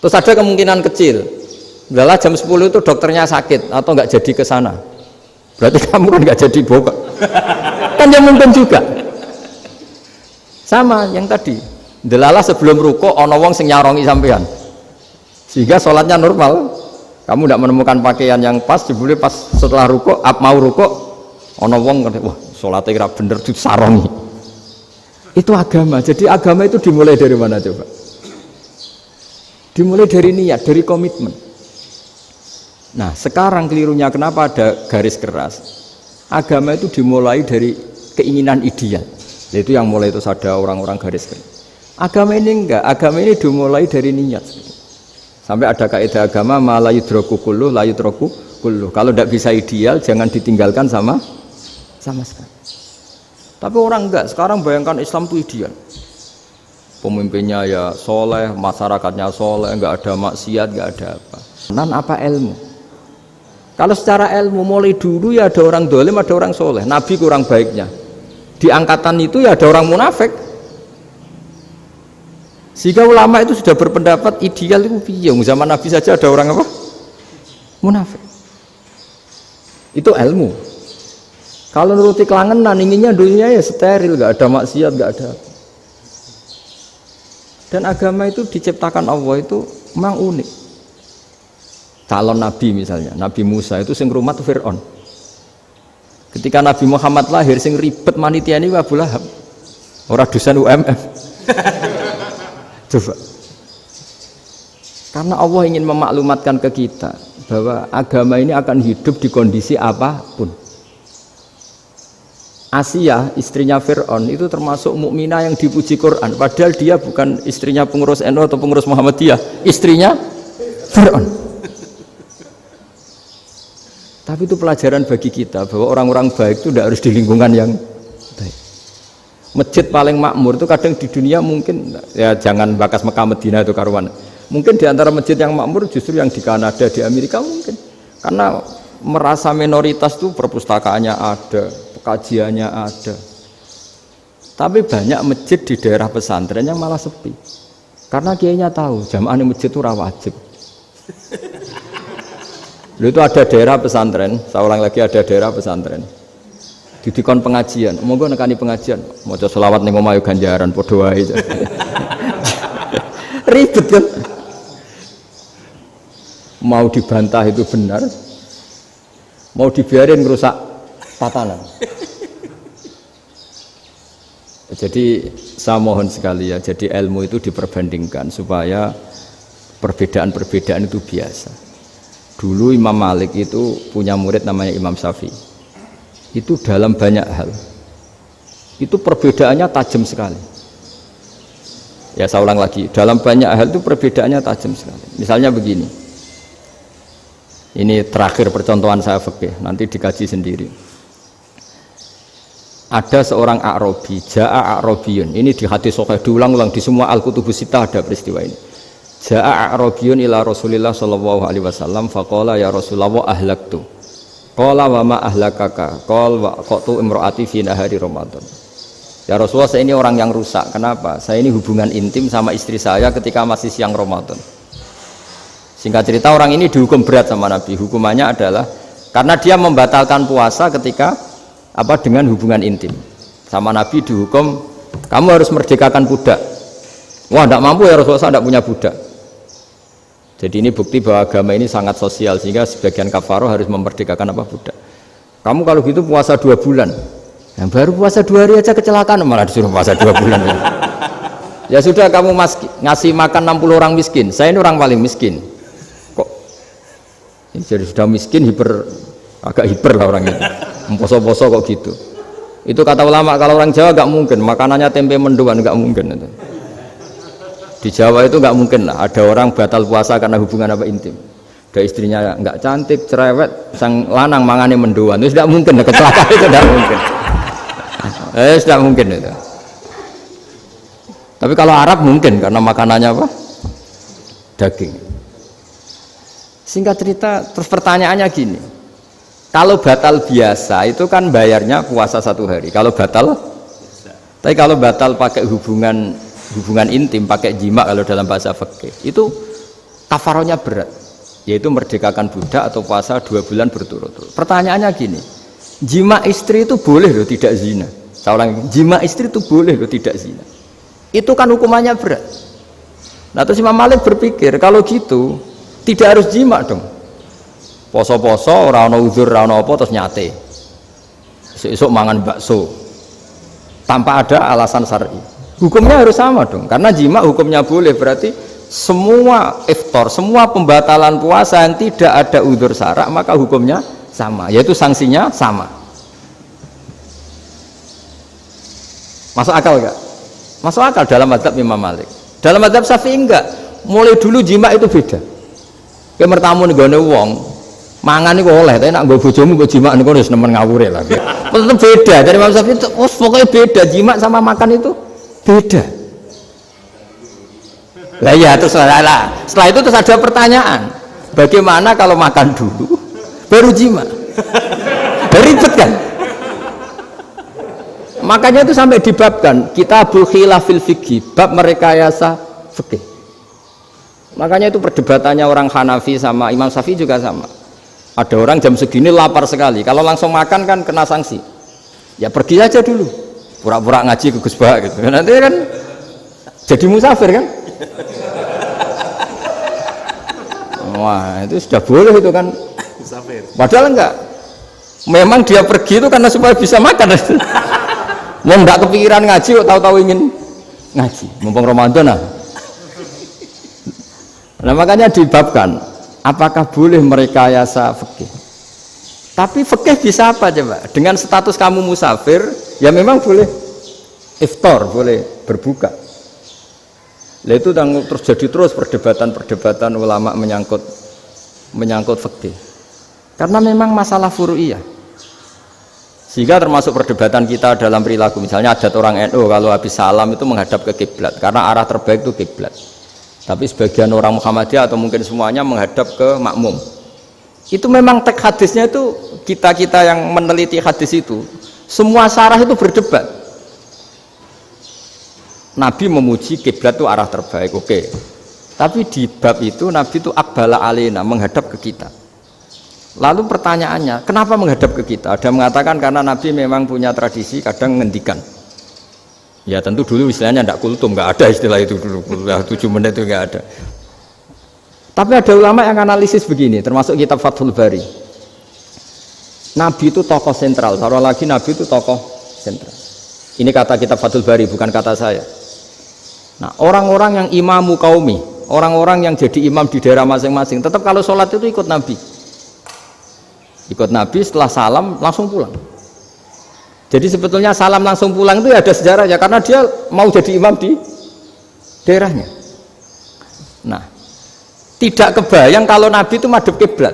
Terus ada kemungkinan kecil. Udahlah jam 10 itu dokternya sakit atau nggak jadi ke sana. Berarti kamu kan nggak jadi bokak. Kan ya mungkin juga. Sama yang tadi. Delalah sebelum ruko ono wong sing nyarongi sampean. Sehingga sholatnya normal. Kamu tidak menemukan pakaian yang pas, jebule pas setelah ruko, mau ruko, ono wong wah sholatnya kira bener disarongi. Itu agama. Jadi agama itu dimulai dari mana coba? Dimulai dari niat, dari komitmen. Nah sekarang kelirunya kenapa ada garis keras? Agama itu dimulai dari keinginan ideal. Itu yang mulai itu ada orang-orang garis keras. Agama ini enggak, agama ini dimulai dari niat. Sampai ada kaidah agama la yudraku kulluh la yudraku kulluh. Kalau tidak bisa ideal jangan ditinggalkan sama sekali. Tapi orang enggak, sekarang bayangkan Islam itu ideal. Pemimpinnya ya soleh, masyarakatnya soleh, enggak ada maksiat, enggak ada apa. Nan apa ilmu? Kalau secara ilmu mulai dulu ya ada orang dolim, ada orang soleh. Nabi kurang baiknya. Di angkatan itu ya ada orang munafik. Sehingga ulama itu sudah berpendapat ideal itu piye. Zaman Nabi saja ada orang apa? Munafik. Itu ilmu. Kalau nuruti kelangenan, inginnya dunia ya steril, gak ada maksiat, gak ada. Dan agama itu diciptakan Allah itu memang unik. Calon Nabi misalnya, Nabi Musa itu sing rumat Fir'aun. Ketika Nabi Muhammad lahir, sing ribet manitia ini Abu Lahab. Orang dosen UMM. Coba. Karena Allah ingin memaklumatkan ke kita bahwa agama ini akan hidup di kondisi apapun. Asia, istrinya Fir'aun itu termasuk mukminah yang dipuji Quran. Padahal dia bukan istrinya pengurus NU atau pengurus Muhammadiyah, istrinya Fir'aun. Tapi itu pelajaran bagi kita bahwa orang-orang baik itu tidak harus di lingkungan yang baik. Masjid paling makmur itu kadang di dunia mungkin, ya jangan bakas Mekah Medina itu karuan. Mungkin di antara masjid yang makmur justru yang di Kanada, di Amerika mungkin. Karena merasa minoritas itu perpustakaannya ada, kajiannya ada. Tapi banyak masjid di daerah pesantren yang malah sepi. Karena kiainya tahu jamaah di masjid itu wajib. Itu ada daerah pesantren, saya ulang lagi ada daerah pesantren. Didikon pengajian, monggo nekani pengajian, maca selawat ning omah yo ganjaran padha wae. Ribet kan? Mau dibantah itu benar, mau dibiarin merusak tatanan. Jadi saya mohon sekali ya, jadi ilmu itu diperbandingkan supaya perbedaan-perbedaan itu biasa. Dulu Imam Malik itu punya murid namanya Imam Syafi'i. Itu dalam banyak hal. Itu perbedaannya tajam sekali. Ya saya ulang lagi, dalam banyak hal itu perbedaannya tajam sekali. Misalnya begini. Ini terakhir percontohan saya fikih, nanti dikaji sendiri. Ada seorang A'rabi, Ja'a A'rabiyun. Ini di hadis sahih diulang-ulang di semua Al-Kutubus Sittah ada peristiwa ini. Ja'a A'rabiyun ila Rasulillah sallallahu alaihi wasallam faqala ya Rasulullah ahlaktu. Qala wa ma ahlakaka? Qala wa qatu imraati fi nahari Ramadan. Ya Rasulullah, saya ini orang yang rusak. Kenapa? Saya ini hubungan intim sama istri saya ketika masih siang Ramadan. Singkat cerita orang ini dihukum berat sama Nabi. Hukumannya adalah karena dia membatalkan puasa ketika dengan hubungan intim. Sama Nabi dihukum, kamu harus merdekakan budak. Wah, tidak mampu ya Rasulullah, saya tidak punya budak. Jadi ini bukti bahwa agama ini sangat sosial sehingga sebagian kafaroh harus memerdekakan budak. Kamu kalau gitu puasa 2 bulan. Yang baru puasa 2 hari aja kecelakaan malah disuruh puasa 2 bulan. Ya sudah, kamu ngasih makan 60 orang miskin. Saya ini orang paling miskin. Jadi sudah miskin agak hiper lah orang itu, poso-poso kok gitu. Itu kata ulama, kalau orang Jawa gak mungkin makanannya tempe mendoan, gak mungkin itu. Di Jawa itu gak mungkin lah ada orang batal puasa karena hubungan intim. Ada istrinya gak cantik, cerewet, sang lanang mangane mendoan, itu tidak mungkin, kecelakaan itu tidak mungkin. Tidak mungkin itu. Tapi kalau Arab mungkin karena makanannya daging. Singkat cerita, terus pertanyaannya gini, kalau batal biasa itu kan bayarnya puasa 1 hari. Kalau batal, tapi kalau batal pakai hubungan intim, pakai jima kalau dalam bahasa fikih, itu kafarohnya berat, yaitu merdekakan budak atau puasa 2 bulan berturut-turut. Pertanyaannya gini, jima istri itu boleh loh tidak zina. Saya ulangi, jima istri itu boleh loh tidak zina. Itu kan hukumannya berat. Nah terus Imam Malik berpikir kalau gitu tidak harus jima dong. Poso-poso, ora ana uzur, ora ana apa terus nyate. Esuk mangan bakso. Tanpa ada alasan syar'i. Hukumnya harus sama dong. Karena jima hukumnya boleh, berarti semua iftar, semua pembatalan puasa yang tidak ada uzur syara' maka hukumnya sama, yaitu sanksinya sama. Masuk akal enggak? Masuk akal dalam mazhab Imam Malik. Dalam mazhab Syafi'i enggak. Mulai dulu jima itu beda. Kayak mertamu nih gone wong, mangan nih oleh, tapi nak gue bojomu gue jima nih gue harus nemen ngawur ya lagi. Tetap beda dari Imam Syafi'i itu, pokoknya beda, jima sama makan itu beda. Lah ya terus setelah itu terus ada pertanyaan, bagaimana kalau makan dulu baru jima? Ribet kan? Makanya itu sampai dibabkan Kitabul Khilafil Fiqhi, bab merekayasa fikih. Makanya itu perdebatannya orang Hanafi sama Imam Syafi'i juga sama. Ada orang jam segini lapar sekali, kalau langsung makan kan kena sanksi. Ya pergi aja dulu, pura-pura ngaji ke Gus Bah gitu. Nanti kan jadi musafir kan. Wah itu sudah boleh itu kan. Padahal enggak. Memang dia pergi itu karena supaya bisa makan. Mau enggak kepikiran ngaji kok tahu-tahu ingin ngaji. Mumpung Ramadan nah. Nah makanya dibabkan. Apakah boleh merekayasa fikih? Tapi fikih bisa apa coba? Dengan status kamu musafir, ya memang boleh iftar, boleh berbuka. Lah itu terus jadi terus perdebatan ulama menyangkut fikih. Karena memang masalah furu'iyah. Sehingga termasuk perdebatan kita dalam perilaku. Misalnya adat orang NU kalau habis salam itu menghadap ke kiblat karena arah terbaik itu kiblat. Tapi sebagian orang Muhammadiyah atau mungkin semuanya menghadap ke makmum. Itu memang teks hadisnya itu kita yang meneliti hadis itu semua syarah itu berdebat. Nabi memuji kiblat itu arah terbaik, oke. Tapi di bab itu Nabi itu aqbala alaina, menghadap ke kita. Lalu pertanyaannya, kenapa menghadap ke kita? Ada mengatakan karena Nabi memang punya tradisi kadang ngendikan. Ya tentu dulu istilahnya tidak kultum, nggak ada istilah itu dulu, 7 menit itu nggak ada. Tapi ada ulama yang analisis begini, termasuk kitab Fathul Bari. Nabi itu tokoh sentral, taruh lagi Nabi itu tokoh sentral. Ini kata kitab Fathul Bari, bukan kata saya. Nah orang-orang yang imamu qaumi, orang-orang yang jadi imam di daerah masing-masing, tetap kalau sholat itu ikut Nabi. Ikut Nabi setelah salam langsung pulang. Jadi sebetulnya salam langsung pulang itu ada sejarahnya karena dia mau jadi imam di daerahnya. Nah, tidak kebayang kalau Nabi itu madhep kiblat.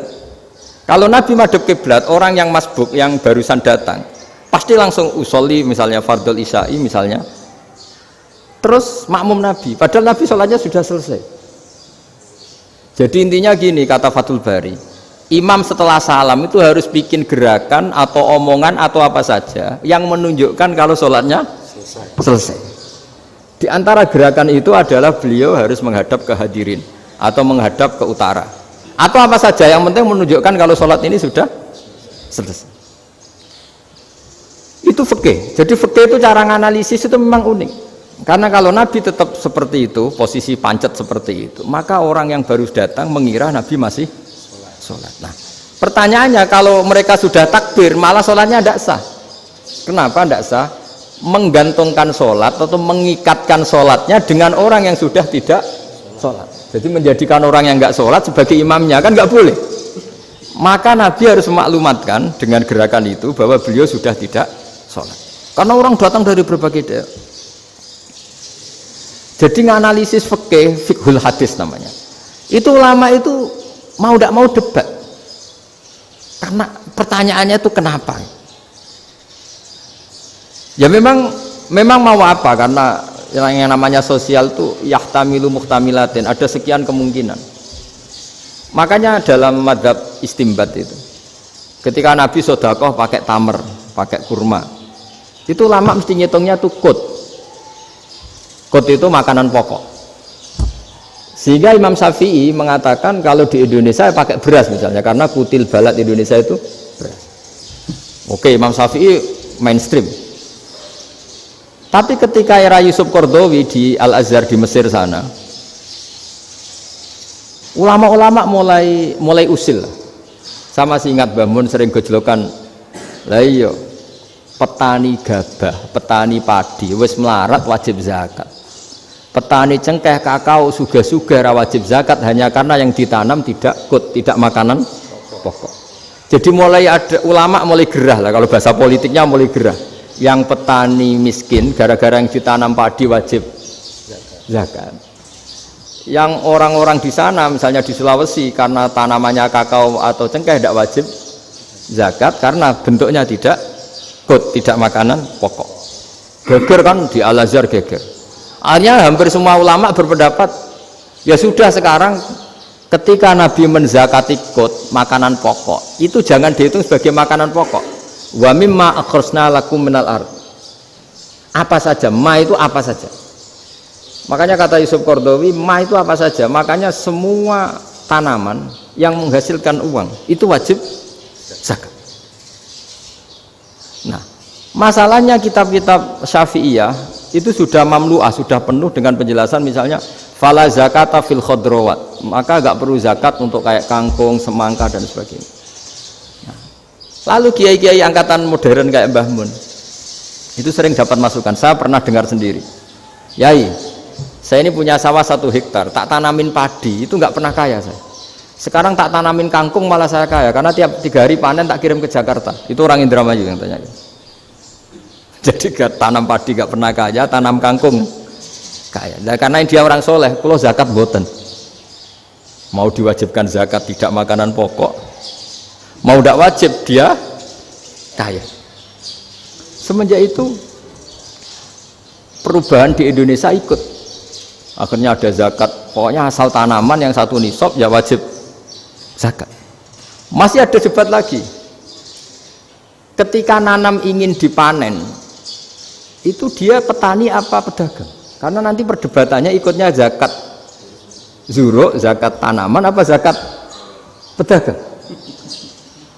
Kalau Nabi madhep kiblat, orang yang masbuk yang barusan datang pasti langsung usolli misalnya fardhu isya'i misalnya. Terus makmum Nabi, padahal Nabi sholatnya sudah selesai. Jadi intinya gini kata Fathul Bari. Imam setelah salam itu harus bikin gerakan atau omongan atau apa saja yang menunjukkan kalau sholatnya selesai. Di antara gerakan itu adalah beliau harus menghadap ke hadirin atau menghadap ke utara atau apa saja yang penting menunjukkan kalau sholat ini sudah selesai. Itu fikih. Jadi fikih itu cara menganalisis itu memang unik. Karena kalau Nabi tetap seperti itu, posisi pancet seperti itu, maka orang yang baru datang mengira Nabi masih sholat. Nah, pertanyaannya kalau mereka sudah takbir, malah sholatnya tidak sah. Kenapa tidak sah? Menggantungkan sholat atau mengikatkan sholatnya dengan orang yang sudah tidak sholat. Jadi menjadikan orang yang nggak sholat sebagai imamnya kan nggak boleh. Maka Nabi harus memaklumatkan dengan gerakan itu bahwa beliau sudah tidak sholat. Karena orang datang dari berbagai daerah. Jadi nganalisis fikih, fiqhul hadis namanya. Itu ulama itu mau tidak mau debat karena pertanyaannya itu kenapa ya memang mau apa karena yang namanya sosial itu yahtamilu muhtamilatin ada sekian kemungkinan makanya dalam madzhab istimbat itu ketika Nabi sodakoh pakai tamer pakai kurma itu lama mesti ngitungnya tuh kut itu makanan pokok. Sehingga Imam Syafi'i mengatakan kalau di Indonesia pakai beras misalnya karena kutil balat Indonesia itu beras. Oke, Imam Syafi'i mainstream. Tapi ketika era Yusuf Qaradawi di Al-Azhar di Mesir sana, ulama-ulama mulai usil. Sama sih ingat Mbah sering gojlokan. Lah iya, petani gabah, petani padi wis melarat wajib zakat. Petani cengkeh, kakao, suga-suga wajib zakat hanya karena yang ditanam tidak makanan pokok. Jadi mulai ada ulama mulai gerah lah kalau bahasa politiknya mulai gerah. Yang petani miskin gara-gara yang ditanam padi wajib zakat. Yang orang-orang di sana misalnya di Sulawesi karena tanamannya kakao atau cengkeh tidak wajib zakat karena bentuknya tidak makanan pokok. Geger kan di Al-Azhar geger. Akhirnya hampir semua ulama berpendapat ya sudah sekarang ketika Nabi menzakati makanan pokok itu jangan dihitung sebagai makanan pokok. Wa mimma akhrajna lakum minal ard. Apa saja, ma itu apa saja. Makanya kata Yusuf Qaradawi, ma itu apa saja. Makanya semua tanaman yang menghasilkan uang itu wajib zakat. Nah, masalahnya kitab-kitab Syafi'iyah itu sudah mamlu'ah, sudah penuh dengan penjelasan misalnya fala zakata fil khadrawat, maka enggak perlu zakat untuk kayak kangkung, semangka dan sebagainya. Nah, lalu kiai-kiai angkatan modern kayak Mbah Mun itu sering dapat masukan. Saya pernah dengar sendiri, Yai, saya ini punya sawah 1 hektar, tak tanamin padi, itu nggak pernah kaya saya. Sekarang tak tanamin kangkung malah saya kaya, karena tiap 3 hari panen tak kirim ke Jakarta. Itu orang Indramayu yang tanya. Jadi gak tanam padi gak pernah kaya, tanam kangkung kaya. Nah, karena dia orang soleh, kalau zakat boten. Mau diwajibkan zakat tidak makanan pokok, mau tidak wajib dia kaya. Semenjak itu perubahan di Indonesia ikut. Akhirnya ada zakat, pokoknya asal tanaman yang 1 nisab ya wajib zakat. Masih ada debat lagi. Ketika nanam ingin dipanen, itu dia petani apa pedagang? Karena nanti perdebatannya ikutnya zakat zuruk, zakat tanaman apa zakat pedagang.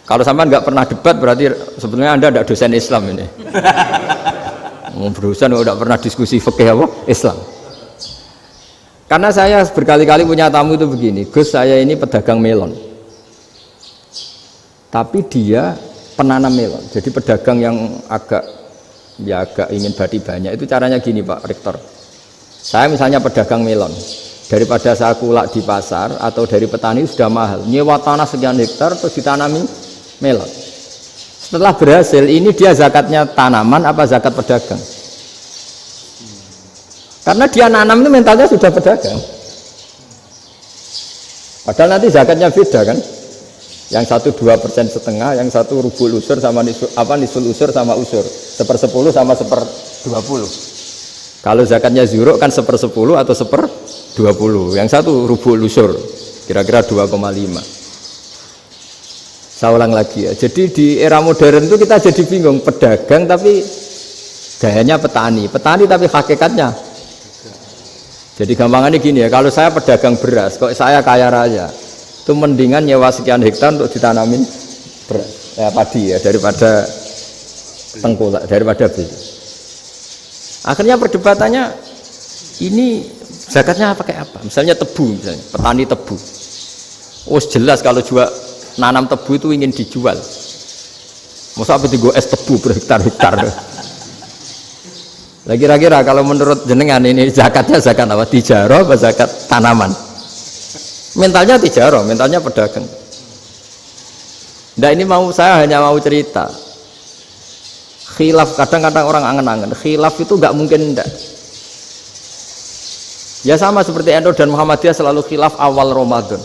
Kalau sampai nggak pernah debat berarti sebenarnya Anda tidak dosen Islam ini. Berusaha nggak pernah diskusi fikih apa Islam. Karena saya berkali-kali punya tamu itu begini, Gus saya ini pedagang melon, tapi dia penanam melon, jadi pedagang yang agak ingin badi banyak. Itu caranya gini Pak Rektor, saya misalnya pedagang melon, daripada saya kulak di pasar atau dari petani sudah mahal, nyewa tanah sekian hektar terus ditanami melon. Setelah berhasil, ini dia zakatnya tanaman apa zakat pedagang? Karena dia nanam itu mentalnya sudah pedagang. Padahal nanti zakatnya beda kan? Yang 1,2% yang 1 rubul usur sama nisul usur sama usur, 1/10 sama 1/20. Kalau zakatnya zuruk kan 1/10 atau 1/20. Yang 1 rubul usur, kira-kira 2,5. Saya ulang lagi ya. Jadi di era modern itu kita jadi bingung, pedagang tapi gayanya petani tapi hakikatnya. Jadi gampangannya gini ya, kalau saya pedagang beras, kok saya kaya raya, itu mendingan nyewa sekian hektar untuk ditanamin beras, padi ya, daripada tengkulak, daripada beli. Akhirnya perdebatannya ini zakatnya pakai apa? Misalnya tebu, misalnya petani tebu. Oh jelas kalau jual nanam tebu itu ingin dijual. Masa apa tiga es tebu berhektar-hektar. Lah kira-kira kalau menurut jenengan ini zakatnya zakat apa? Tijarah apa zakat tanaman? Mentalnya tijarah, mentalnya pedagang. Nah ini saya hanya mau cerita. Khilaf, kadang-kadang orang angen-angen. Khilaf itu nggak mungkin enggak. Ya sama seperti NU dan Muhammadiyah selalu khilaf awal Ramadan.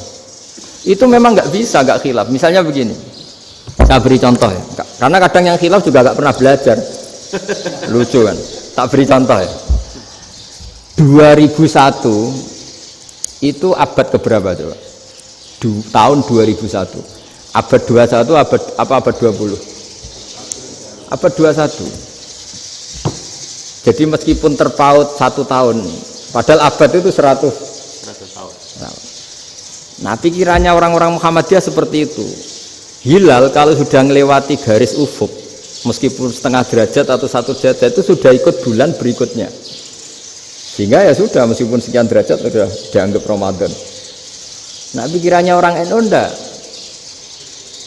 Itu memang nggak bisa nggak khilaf. Misalnya begini, saya beri contoh ya. Karena kadang yang khilaf juga nggak pernah belajar. Lucu kan? Tak beri contoh ya. 2001 itu abad keberapa coba? Tahun 2001. Abad 21 abad 20? Abad 21. Jadi meskipun terpaut 1 tahun, padahal abad itu 100 tahun. Nah pikirannya orang-orang Muhammadiyah seperti itu. Hilal kalau sudah melewati garis ufuk, meskipun setengah derajat atau 1 derajat itu sudah ikut bulan berikutnya. Sehingga ya sudah, meskipun sekian derajat sudah dianggap Ramadan. Nah pikirannya orang NU enggak.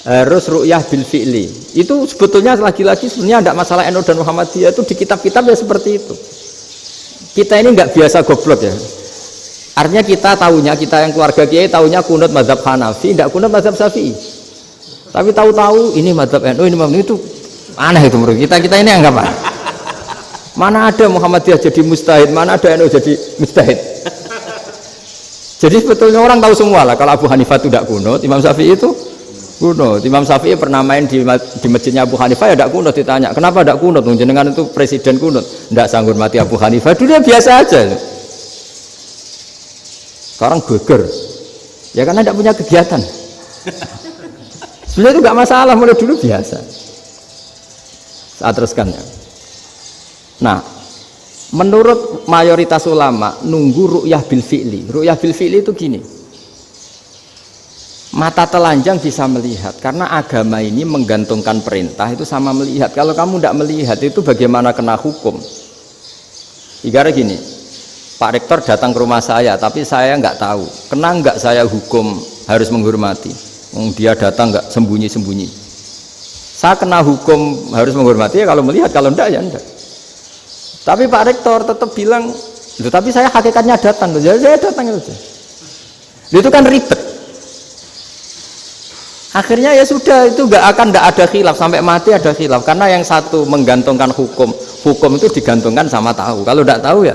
Harus ru'yah bil fi'li. Itu sebetulnya lagi-lagi sebenarnya enggak masalah NU dan Muhammadiyah, itu di kitab-kitab ya seperti itu. Kita ini enggak biasa goblok ya. Artinya kita yang keluarga kiai tahunya kunut mazhab Hanafi, enggak kunut mazhab Syafi'i. Tapi tahu-tahu ini mazhab NU, ini mazhab itu aneh itu menurut kita ini anggap apa? Mana ada Muhammadiyah jadi mustahid, mana ada NU jadi mustahid. Jadi sebetulnya orang tahu semua lah kalau Abu Hanifah itu tidak kunut, Imam Syafi'i itu kunut. Imam Syafi'i pernah main di masjidnya Abu Hanifah ya tidak kunut, ditanya kenapa tidak kunut? Jenengan itu presiden kunut, tidak sanggup mati Abu Hanifah, dulu biasa aja. Sekarang geger, ya karena tidak punya kegiatan. Sebenarnya itu nggak masalah, mulai dulu biasa. Saya teruskan ya. Nah, menurut mayoritas ulama nunggu ru'yah bil fi'li. Ru'yah bil fi'li itu gini. Mata telanjang bisa melihat karena agama ini menggantungkan perintah itu sama melihat. Kalau kamu tidak melihat itu bagaimana kena hukum? Ibarat gini, Pak Rektor datang ke rumah saya tapi saya nggak tahu, kena nggak saya hukum harus menghormati? Dia datang nggak sembunyi-sembunyi, saya kena hukum harus menghormati ya kalau melihat, kalau enggak ya enggak. Tapi Pak Rektor tetap bilang, tapi saya hakikatnya datang, jadi saya datang saja. Itu kan ribet. Akhirnya ya sudah, itu nggak ada khilaf sampai mati, ada khilaf karena yang satu menggantungkan hukum itu digantungkan sama tahu. Kalau tidak tahu ya,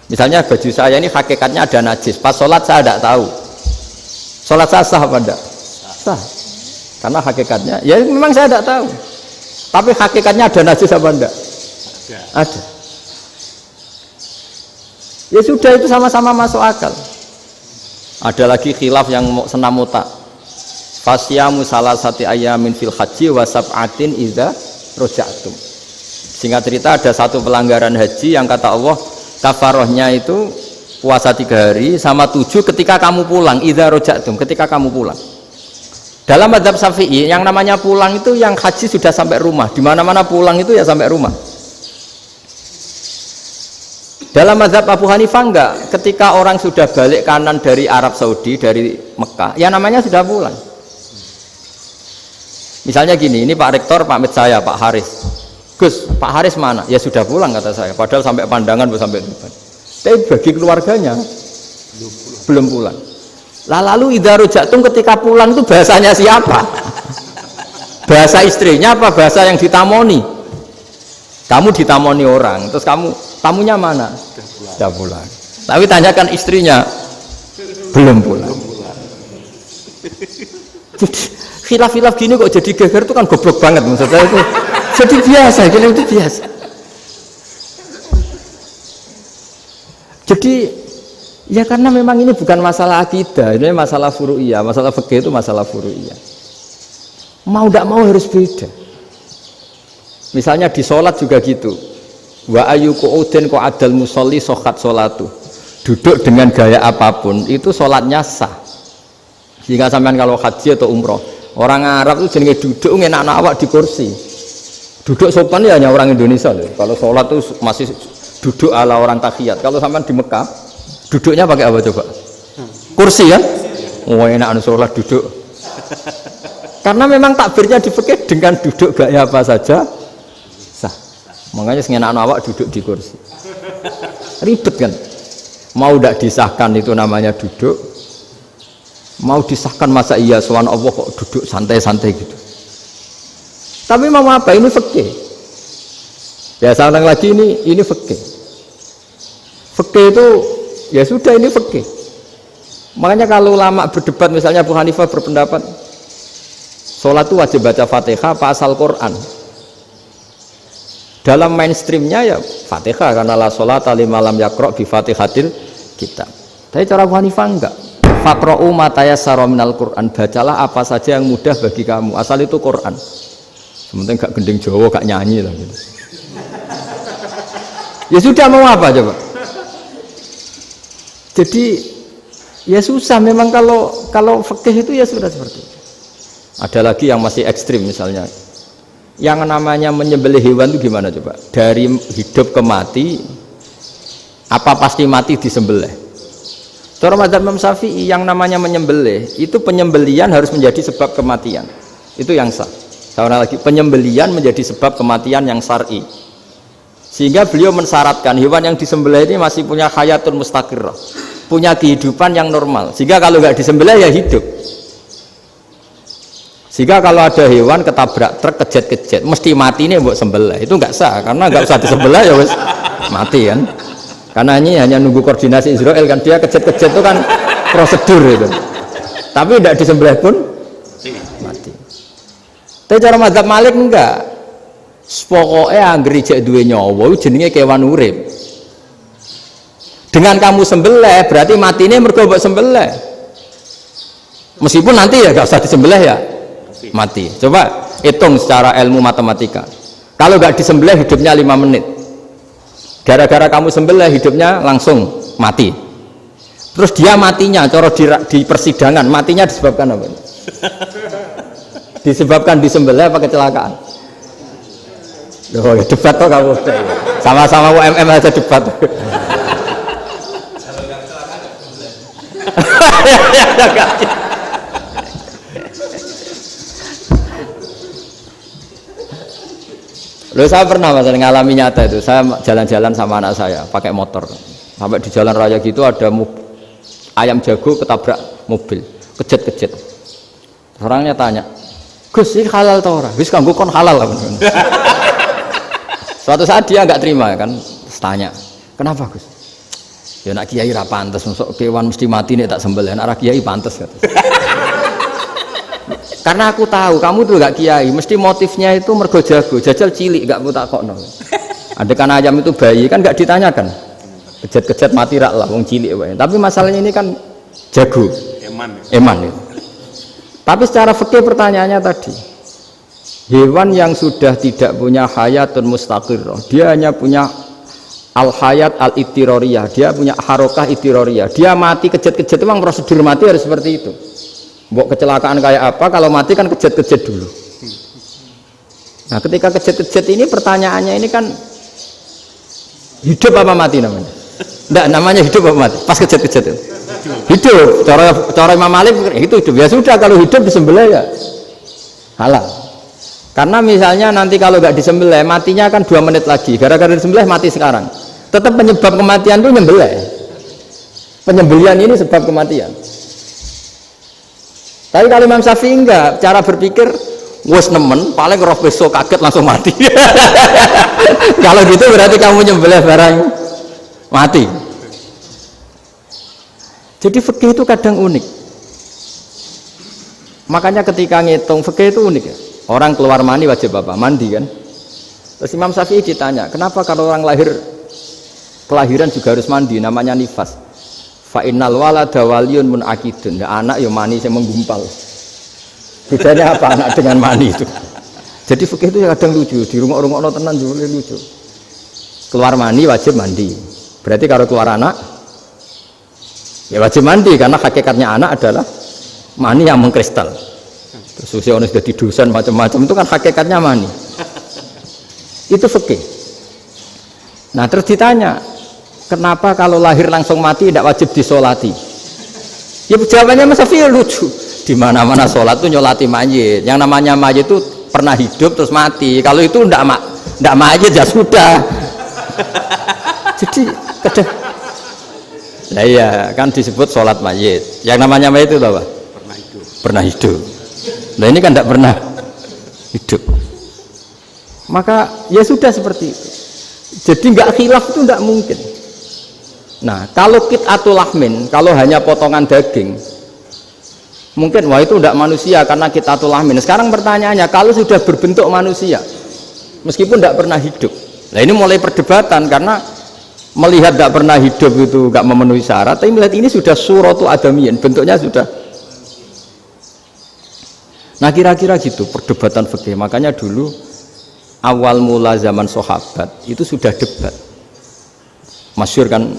misalnya baju saya ini hakikatnya ada najis, pas sholat saya tidak tahu, sholat saya sah apa tidak? Sah, karena hakikatnya ya memang saya tidak tahu, tapi hakikatnya ada najis apa tidak? Ada. Ya sudah, itu sama-sama masuk akal. Ada lagi khilaf yang senam otak. Fasyamu salasati ayamin fil haji wa sab'atin idza raja'tum. Singkat cerita ada satu pelanggaran haji yang kata Allah kafarohnya itu puasa 3 hari sama 7 ketika kamu pulang, idza raja'tum, ketika kamu pulang. Dalam mazhab Syafi'i yang namanya pulang itu yang haji sudah sampai rumah. Di mana-mana pulang itu ya sampai rumah. Dalam mazhab Abu Hanifah enggak, ketika orang sudah balik kanan dari Arab Saudi, dari Mekah, ya namanya sudah pulang. Misalnya gini, ini Pak Rektor pamit saya, Pak Haris. Gus, Pak Haris mana? Ya sudah pulang kata saya, padahal sampai pandangan sampai depan. Tapi bagi keluarganya belum pulang. Lalu idza raja'tum ketika pulang itu bahasanya siapa? Bahasa istrinya apa bahasa yang ditamoni? Kamu ditamoni orang, terus tamunya mana? Sudah pulang. Tapi tanyakan istrinya, belum pulang. Khilaf-khilaf gini kok jadi geger itu kan goblok banget maksudnya itu. Jadi biasa, gini itu biasa. Jadi ya karena memang ini bukan masalah akidah, ini masalah furu'iyah, masalah fikih itu masalah furu'iyah. Mau tidak mau harus beda. Misalnya di sholat juga gitu. Wa ayyuqu'udin qa'adal musolli sohat sholatu. Duduk dengan gaya apapun itu sholatnya sah. Sehingga sampean kalau haji atau umroh, orang Arab itu jenenge duduk ngenak awak di kursi. Duduk sopan ya hanya orang Indonesia loh. Kalau sholat itu masih duduk ala orang tahiyat. Kalau sampean di Mekah, duduknya pakai apa coba? Kursi ya? Oh enak sholat duduk. Karena memang takbirnya di fikih dengan duduk gaya apa saja sah. Makanya sengenak awak duduk di kursi. Ribet kan? Mau tidak disahkan itu namanya duduk. Mau disahkan masa iya soal Allah kok duduk santai-santai gitu. Tapi mau apa? Ini fikih. Ya sekarang lagi ini fikih. Fikih itu ya sudah ini fikih. Makanya kalau ulama berdebat misalnya Abu Hanifah berpendapat sholat itu wajib baca Fatihah apa asal Quran. Dalam mainstreamnya ya Fatihah karena la sholata liman lam yaqra bi Fatihatil kitab. Tapi cara Abu Hanifah enggak. Faqra'u ma tayassara minal Qur'an, bacalah apa saja yang mudah bagi kamu, asal itu Quran. Sementing gak gending Jawa, gak nyanyi lah gitu. Ya sudah, mau apa coba? Jadi ya susah memang kalau fikih itu ya sudah seperti itu. Ada lagi yang masih ekstrim misalnya. Yang namanya menyembelih hewan itu gimana coba? Dari hidup ke mati, apa pasti mati disembelih? Cara mazhab Imam Syafi'i yang namanya menyembelih itu penyembelian harus menjadi sebab kematian. Itu yang sah. Sekarang lagi penyembelian menjadi sebab kematian yang syar'i. Sehingga beliau mensyaratkan hewan yang disembelih ini masih punya hayatun mustaqirrah, punya kehidupan yang normal. Sehingga kalau nggak disembelih ya hidup. Sehingga kalau ada hewan ketabrak truk kejet-kejet mesti mati ini buat sembelih. Itu nggak sah karena nggak usah disembelih ya wes mati kan. Karena ini hanya nunggu koordinasi Israel kan, dia kejet-kejet itu kan prosedur itu. Tapi tidak disembelih pun mati. Tapi cara mazhab Malik enggak. Pokoknya anggere jek duwe nyawa jenenge kewan urip. Dengan kamu sembelih berarti matine mergo mbok sembelih. Meskipun nanti ya enggak usah disembelih ya mati. Coba hitung secara ilmu matematika. Kalau enggak disembelih hidupnya 5 menit. Gara-gara kamu sembelih hidupnya langsung mati. Terus dia matinya, cara di persidangan, matinya disebabkan apa? Disebabkan disembelih apa kecelakaan? Loh, ya debat kok kamu. Sama-sama UMM aja debat. Loh, saya pernah mas ngalami nyata itu. Saya jalan-jalan sama anak saya pakai motor. Sampai di jalan raya gitu ada ayam jago ketabrak mobil, kejet. Orangnya tanya, Gus ini halal tau ora? Gus kanggo kon halal lah. Suatu saat dia nggak terima kan, tanya, kenapa Gus? Ya nak kiai ra pantes, masuk kewan mesti mati nih tak sembelih. Nak kiai pantes kata. Karena aku tahu kamu tuh gak kiai, mesti motifnya itu mergo jago, jajal cilik gak tak kokno. Ada kan ayam itu bayi kan gak ditanyakan. Kejet mati rak lah wong cilik wae. Tapi masalahnya ini kan jago. Eman. Tapi secara fikih pertanyaannya tadi, hewan yang sudah tidak punya hayatun mustaqirrah, dia hanya punya al-hayat al-ittiroriyah, dia punya harokah ittiroriyah. Dia mati kejet memang prosedur mati harus seperti itu. Mbok kecelakaan kayak apa, kalau mati kan kejet dulu. Nah, ketika kejet ini pertanyaannya ini kan hidup apa mati namanya? Enggak, namanya hidup apa mati? Pas kejet itu. Hidup. Cara Imam Malik itu hidup. Ya sudah, kalau hidup disembelih ya halal. Karena misalnya nanti kalau nggak disembelih matinya kan 2 menit lagi. Gara-gara disembelih mati sekarang. Tetap penyebab kematian itu nyembelih. Penyembelian ini sebab kematian. Tapi kalau Imam Syafi'i enggak, cara berpikir wes nemen, paling roh besok kaget langsung mati. Kalau gitu berarti kamu nyembelih barang mati. Jadi fikih itu kadang unik. Makanya ketika ngitung fikih itu unik ya. Orang keluar mani wajib apa? Mandi kan. Terus Imam Syafi'i ditanya, kenapa kalau orang kelahiran juga harus mandi? Namanya nifas. Fa innal walada waliyun munakidun. Ya, anak ya mani yang menggumpal. Bedanya apa anak dengan mani itu? Jadi fikih itu kadang lucu. Di rumah-rumah tenan juga lucu. Keluar mani wajib mandi. Berarti kalau keluar anak ya wajib mandi karena hakikatnya anak adalah mani yang mengkristal. Terus usia orang sudah didosan macam-macam itu kan hakikatnya mani. Itu fikih. Nah terus ditanya, kenapa kalau lahir langsung mati tidak wajib disolati? Ya jawabannya Mas Syafi'i lucu. Di mana-mana sholat itu nyolati mayit. Yang namanya mayit itu pernah hidup terus mati. Kalau itu tidak mayit ya sudah. Jadi kadang, nah iya kan disebut sholat mayit. Yang namanya mayit itu apa? Pernah hidup. Nah ini kan tidak pernah hidup. Maka ya sudah seperti itu. Jadi nggak khilaf itu nggak mungkin. Nah kalau qit'atul lahmin, kalau hanya potongan daging, mungkin wah itu tidak manusia karena qit'atul lahmin. Sekarang pertanyaannya, kalau sudah berbentuk manusia, meskipun tidak pernah hidup, nah ini mulai perdebatan karena melihat tidak pernah hidup itu nggak memenuhi syarat, tapi melihat ini sudah suratu adamiyin, bentuknya sudah. Nah kira-kira gitu perdebatan fikih. Makanya dulu awal mula zaman sahabat itu sudah debat. Masyhur kan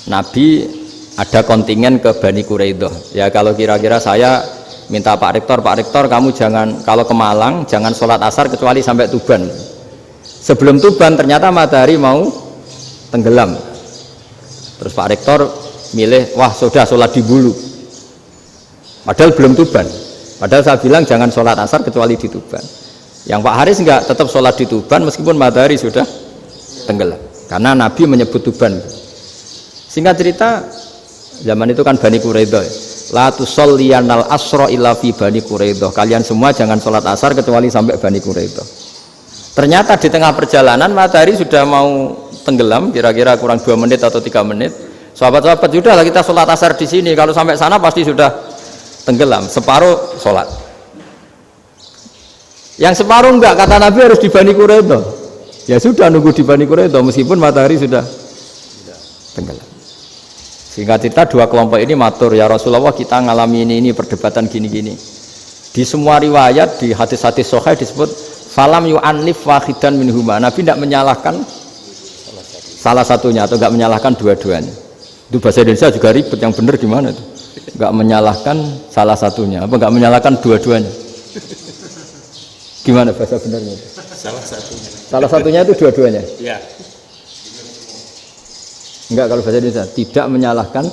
Nabi ada kontingen ke Bani Quraidah. Ya kalau kira-kira saya minta Pak Rektor kamu jangan kalau ke Malang jangan sholat asar kecuali sampai Tuban. Sebelum Tuban ternyata matahari mau tenggelam. Terus Pak Rektor milih, wah sudah sholat di Bulu. Padahal belum Tuban. Padahal saya bilang jangan sholat asar kecuali di Tuban. Yang Pak Haris enggak, tetap sholat di Tuban meskipun matahari sudah tenggelam. Karena Nabi menyebut Tuban. Singkat cerita, zaman itu kan Bani Quraidah. La tusolliyanal asra illa fi Bani Quraidah. Kalian semua jangan sholat asar kecuali sampai Bani Quraidah. Ternyata di tengah perjalanan matahari sudah mau tenggelam, kira-kira kurang 2 menit atau 3 menit. Sahabat-sahabat, sudahlah kita sholat asar di sini. Kalau sampai sana pasti sudah tenggelam, separuh sholat. Yang separuh enggak, kata Nabi harus di Bani Quraidah. Ya sudah nunggu di Bani Quraidah meskipun matahari sudah tenggelam. Sehingga cerita dua kelompok ini matur, ya Rasulullah kita ngalami ini perdebatan gini-gini. Di semua riwayat di hadis-hadis sahih disebut falam yu'annif wahidan minhuma. Nabi tidak menyalahkan salah satunya atau enggak menyalahkan dua-duanya. Itu bahasa Indonesia juga ribet, yang benar gimana itu? Enggak menyalahkan salah satunya, apa enggak menyalahkan dua-duanya? Gimana bahasa benernya? Salah satunya. Salah satunya itu dua-duanya? Ya. Enggak, kalau bahasa Indonesia tidak menyalahkan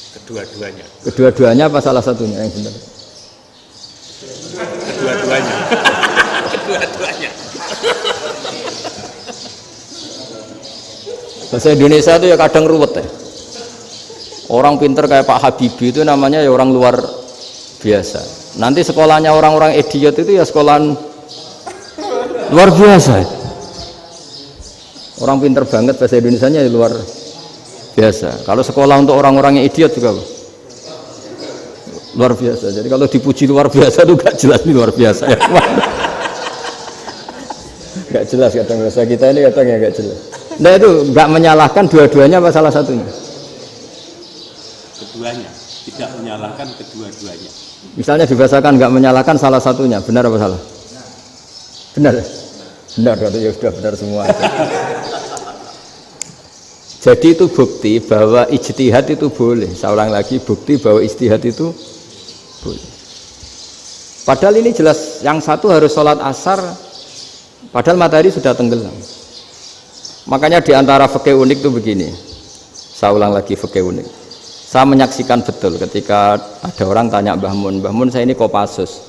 Kedua-duanya. Kedua-duanya apa salah satunya yang benar? Kedua-duanya. Kedua-duanya. Bahasa Indonesia itu ya kadang ruwet ya. Orang pinter kayak Pak Habibie itu namanya ya orang luar biasa. Nanti sekolahnya orang-orang idiot itu ya sekolahan luar biasa. Orang pinter banget bahasa Indonesianya ya luar biasa. Kalau sekolah untuk orang-orang yang idiot juga luar biasa. Jadi kalau dipuji luar biasa itu gak jelas ini luar biasa ya. Gak jelas kadang bahasa kita ini kadang ya gak jelas. Nah itu gak menyalahkan dua-duanya apa salah satunya? Keduanya. Tidak menyalahkan kedua-duanya. Misalnya dibahasakan nggak menyalahkan salah satunya, benar apa salah? Benar, benar, ya sudah benar semua. Jadi itu bukti bahwa ijtihad itu boleh. Saya ulang lagi, bukti bahwa ijtihad itu boleh. Padahal ini jelas, yang satu harus sholat asar, padahal matahari sudah tenggelam. Makanya diantara fikih unik itu begini. Saya ulang lagi fikih unik. Saya menyaksikan betul ketika ada orang tanya Mbah Mun saya ini Kopassus,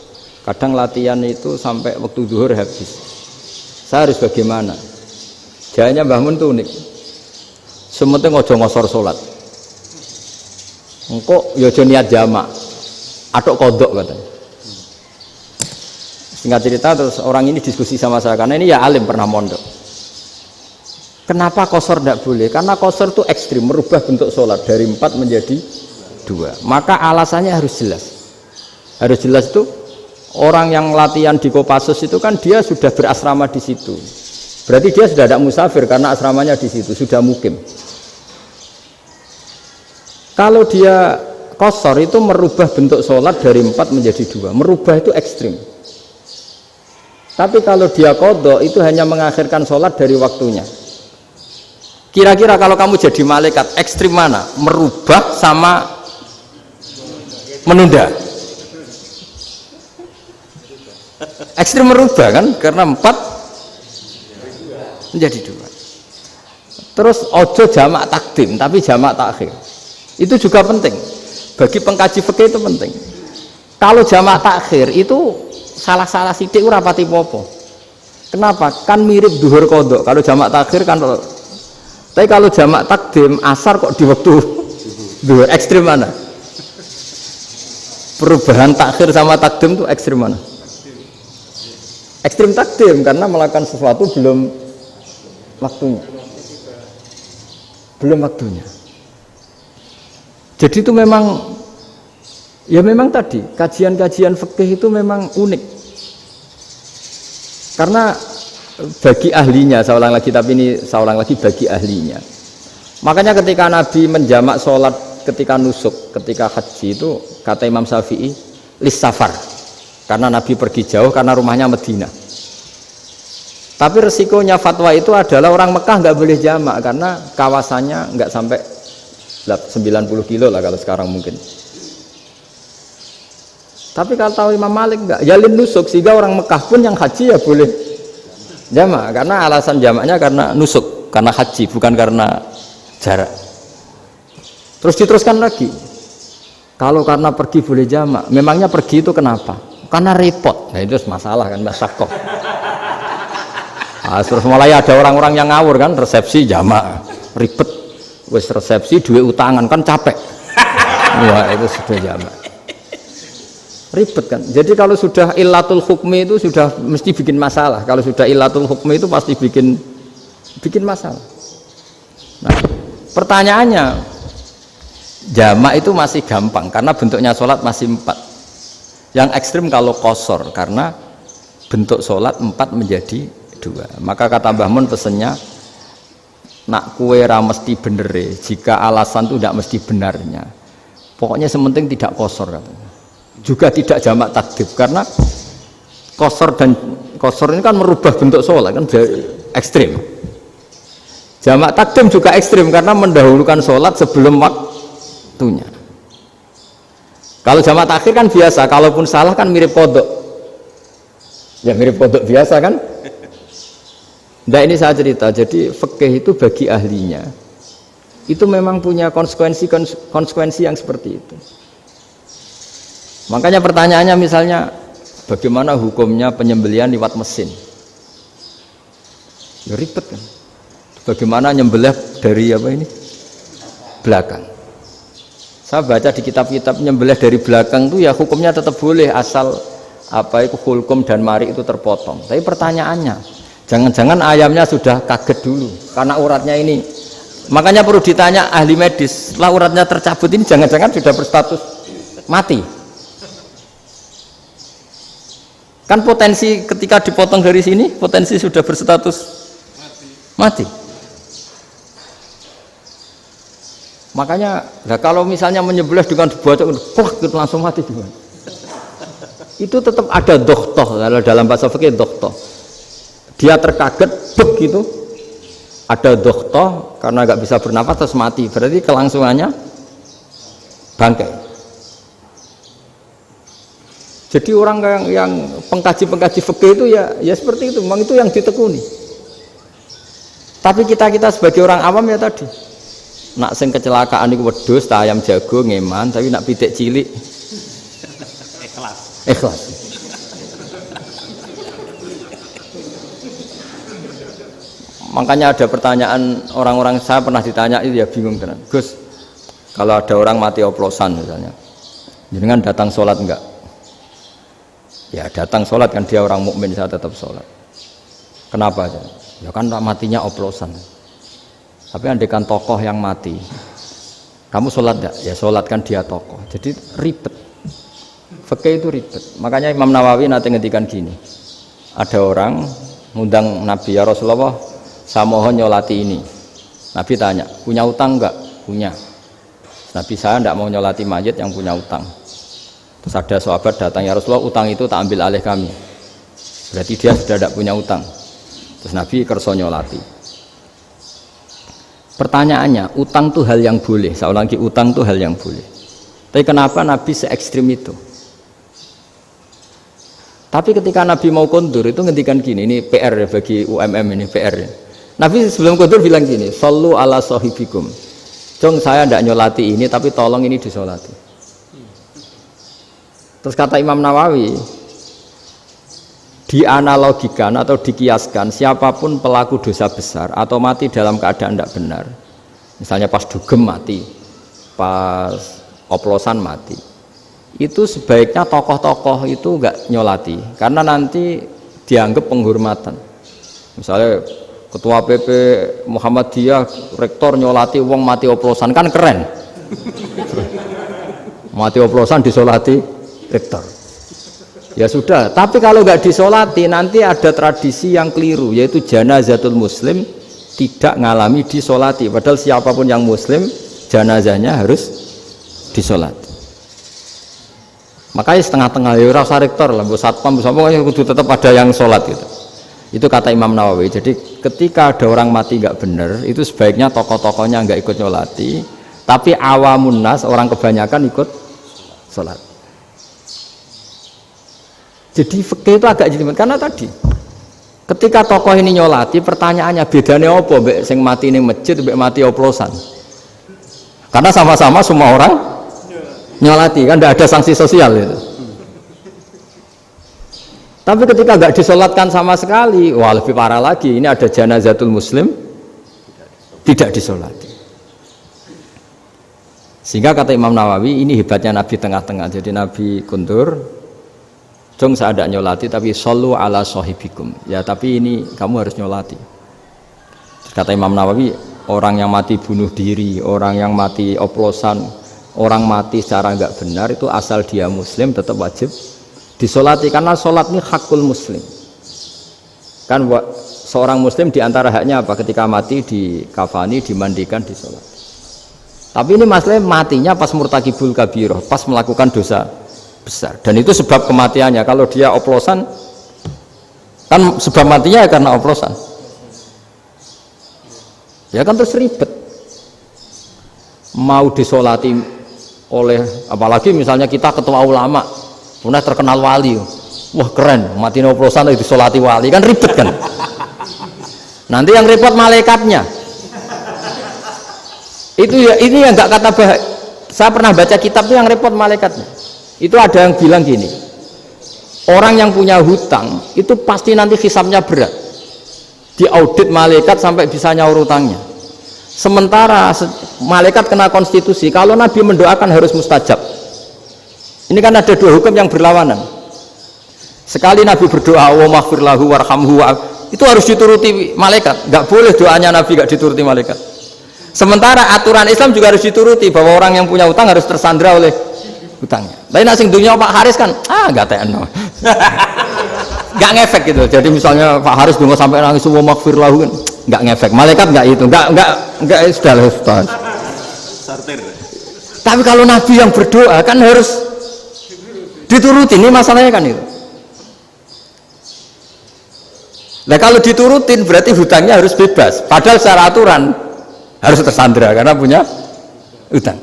kadang latihan itu sampai waktu zuhur habis, saya harus bagaimana? Jawabnya Mbah Mun itu unik, sementing ojo ngosor sholat, engkau yojo niat jamak, atok kodok katanya. Singkat cerita terus orang ini diskusi sama saya, karena ini ya alim pernah mondok. Kenapa kosor tidak boleh? Karena kosor itu ekstrim, merubah bentuk sholat dari 4 menjadi 2. Maka alasannya harus jelas. Harus jelas itu orang yang latihan di Kopassus itu kan dia sudah berasrama di situ. Berarti dia sudah tidak musafir karena asramanya di situ, sudah mukim. Kalau dia kosor itu merubah bentuk sholat dari 4 menjadi 2. Merubah itu ekstrim. Tapi kalau dia qadha itu hanya mengakhirkan sholat dari waktunya. Kira-kira kalau kamu jadi malaikat ekstrim mana? Merubah sama menunda? Ekstrim merubah kan? Karena 4 menjadi 2. Terus ojo jamak takdim tapi jamak takhir. Itu juga penting. Bagi pengkaji fikih itu penting. Kalau jamak takhir itu salah-salah sidik ora pati popo. Kenapa? Kan mirip duhur qadha. Kalau jamak takhir kan. Tapi kalau jamak takdim asar kok di waktu dua ekstrim mana? Perubahan takhir sama takdim itu ekstrim mana? Ekstrim takdim karena melakukan sesuatu belum waktunya. Belum waktunya. Jadi itu memang ya memang tadi kajian-kajian fikih itu memang unik. Karena bagi ahlinya, saya ulang lagi tapi ini saya ulang lagi bagi ahlinya. Makanya ketika Nabi menjamak sholat ketika nusuk, ketika haji itu kata Imam Syafi'i lis safar, karena Nabi pergi jauh karena rumahnya Medina. Tapi resikonya fatwa itu adalah orang Mekah nggak boleh jamak karena kawasannya nggak sampai 90 kilo lah kalau sekarang mungkin. Tapi kalau tahu Imam Malik nggak, jalin nusuk sehingga orang Mekah pun yang haji ya boleh jamak, karena alasan jamaknya karena nusuk, karena haji, bukan karena jarak. Terus diteruskan lagi, kalau karena pergi boleh jamak, memangnya pergi itu kenapa? Karena repot. Nah itu masalah kan, masakoh. Nah, terus mulai ada orang-orang yang ngawur kan, resepsi jamak, ribet, wes resepsi duit utangan kan capek. Wah itu sudah jamak. Ribet kan. Jadi kalau sudah illatul hukmi itu sudah mesti bikin masalah. Kalau sudah illatul hukmi itu pasti bikin masalah. Nah, pertanyaannya, jamak itu masih gampang karena bentuknya sholat masih 4. Yang ekstrim kalau qasar karena bentuk sholat 4 menjadi 2. Maka kata Mbah Mun pesennya, nak kue ra mesti bener, jika alasan itu tidak mesti benarnya. Pokoknya sementing tidak qasar katanya. Juga tidak jamak takdim karena qasar ini kan merubah bentuk sholat kan ekstrim. Jamak takdim juga ekstrim karena mendahulukan sholat sebelum waktunya. Kalau jamak takhir kan biasa, kalaupun salah kan mirip kodok. Ya mirip kodok biasa kan. Nah ini saya cerita, jadi fikih itu bagi ahlinya itu memang punya konsekuensi yang seperti itu. Makanya pertanyaannya misalnya bagaimana hukumnya penyembelihan lewat mesin? Ya ribet kan. Bagaimana nyembelih dari apa ini? Belakang. Saya baca di kitab-kitab nyembelih dari belakang itu ya hukumnya tetap boleh asal apa itu hulkum dan mari itu terpotong. Tapi pertanyaannya, jangan-jangan ayamnya sudah kaget dulu karena uratnya ini. Makanya perlu ditanya ahli medis, setelah uratnya tercabut ini jangan-jangan sudah berstatus mati. Kan potensi ketika dipotong dari sini, potensi sudah berstatus mati. Makanya, kalau misalnya menyembelih dengan dibocok, itu langsung mati juga. Itu tetap ada dokhtoh, kalau dalam bahasa fikih dokhtoh. Dia terkaget, begitu, ada dokhtoh karena nggak bisa bernafas terus mati. Berarti kelangsungannya bangkai. Jadi orang yang pengkaji fikih itu ya seperti itu, memang itu yang ditekuni. Tapi kita sebagai orang awam ya tadi, nak sing kecelakaan itu wedhus, ayam jago ngeman, tapi nak pitik cilik ikhlas. Makanya ada pertanyaan orang-orang, saya pernah ditanya itu ya bingung tenan. Gus, kalau ada orang mati oplosan misalnya, jenengan datang sholat enggak? Ya datang sholat kan, dia orang mukmin, saya tetap sholat. Kenapa aja? Ya kan matinya oplosan. Tapi andaikan tokoh yang mati, kamu sholat enggak? Ya sholat kan dia tokoh. Jadi ribet. Fikih itu ribet. Makanya Imam Nawawi nanti ngendikan gini. Ada orang ngundang Nabi, ya Rasulullah, saya mohon nyolati ini. Nabi tanya, punya utang enggak? Punya. Nabi, saya enggak mau nyolati mayit yang punya utang. Terus ada sahabat datang, ya Rasulullah, utang itu tak ambil alih kami. Berarti dia sudah tidak punya utang. Terus Nabi kerso nyolati. Pertanyaannya, utang itu hal yang boleh. Saya ulangi, utang itu hal yang boleh. Tapi kenapa Nabi se-ekstrim itu? Tapi ketika Nabi mau kondur itu ngendikan gini, ini PR ya bagi UMM, ini PR ya. Nabi sebelum kondur bilang gini, sallu ala sahibikum. Jong saya tidak nyolati ini, tapi tolong ini disolati. Terus kata Imam Nawawi, dianalogikan atau dikiaskan siapapun pelaku dosa besar atau mati dalam keadaan tidak benar, misalnya pas dugem mati, pas oplosan mati, itu sebaiknya tokoh-tokoh itu enggak nyolati karena nanti dianggap penghormatan. Misalnya ketua PP Muhammadiyah, rektor nyolati wong mati oplosan, kan keren. Mati oplosan disolati rektor. Ya sudah, tapi kalau nggak disolati nanti ada tradisi yang keliru, yaitu janazatul muslim tidak ngalami disolati, padahal siapapun yang muslim janazahnya harus disolati. Makanya setengah-tengah ya rasa rektor lah, satpam pokoknya kudu tetap ada yang sholat gitu. Itu kata Imam Nawawi. Jadi ketika ada orang mati nggak benar, itu sebaiknya tokoh-tokohnya nggak ikut nyolati, tapi awamun nas, orang kebanyakan ikut sholat. Jadi fikih itu agak jelimet karena tadi ketika tokoh ini nyolati, pertanyaannya bedanya apa mbek sing mati ning masjid mbek mati oplosan? Karena sama-sama semua orang nyolati, kan tidak ada sanksi sosial itu. Tapi ketika nggak disolatkan sama sekali, wah lebih parah lagi, ini ada janazatul muslim tidak disolati. Sehingga kata Imam Nawawi, ini hebatnya Nabi tengah-tengah. Jadi Nabi kundur, jong saya ada nyolati, tapi sallu ala sahibikum. Ya tapi ini kamu harus nyolati. Kata Imam Nawawi, orang yang mati bunuh diri, orang yang mati oplosan, orang mati secara enggak benar itu asal dia muslim tetap wajib disolati, karena sholat ini hakul muslim. Kan seorang muslim diantara haknya apa? Ketika mati dikafani, dimandikan, disolati. Tapi ini masalahnya matinya pas murtakibul kabiroh, pas melakukan dosa besar, dan itu sebab kematiannya. Kalau dia oplosan kan sebab matinya karena oplosan. Ya kan terus ribet. Mau disolati oleh, apalagi misalnya kita ketua ulama, punya terkenal wali, wah keren, mati oplosan itu disolati wali, kan ribet kan. Nanti yang repot malaikatnya. Itu ya, ini yang nggak kata bahaya. Saya pernah baca kitab itu yang repot malaikatnya. Itu ada yang bilang gini, orang yang punya hutang itu pasti nanti hisabnya berat, diaudit malaikat sampai bisa nyaur hutangnya. Sementara malaikat kena konstitusi, kalau Nabi mendoakan harus mustajab. Ini kan ada dua hukum yang berlawanan. Sekali Nabi berdoa, wa maghfir lahu warhamhu, itu harus dituruti malaikat. Nggak boleh doanya Nabi nggak dituruti malaikat. Sementara aturan Islam juga harus dituruti, bahwa orang yang punya utang harus tersandra oleh utangnya. Tapi nasi dunia Pak Haris kan, nggak TNO, nggak ngefek gitu. Jadi misalnya Pak Haris dulu sampai nangis semua maghfir lahu kan, nggak ngefek. Malaikat nggak itu, nggak sudah lah Ustaz. Tapi kalau Nabi yang berdoa kan harus dituruti. Ini masalahnya kan itu. Nah kalau diturutin berarti hutangnya harus bebas. Padahal secara aturan harus tersandra karena punya hutang.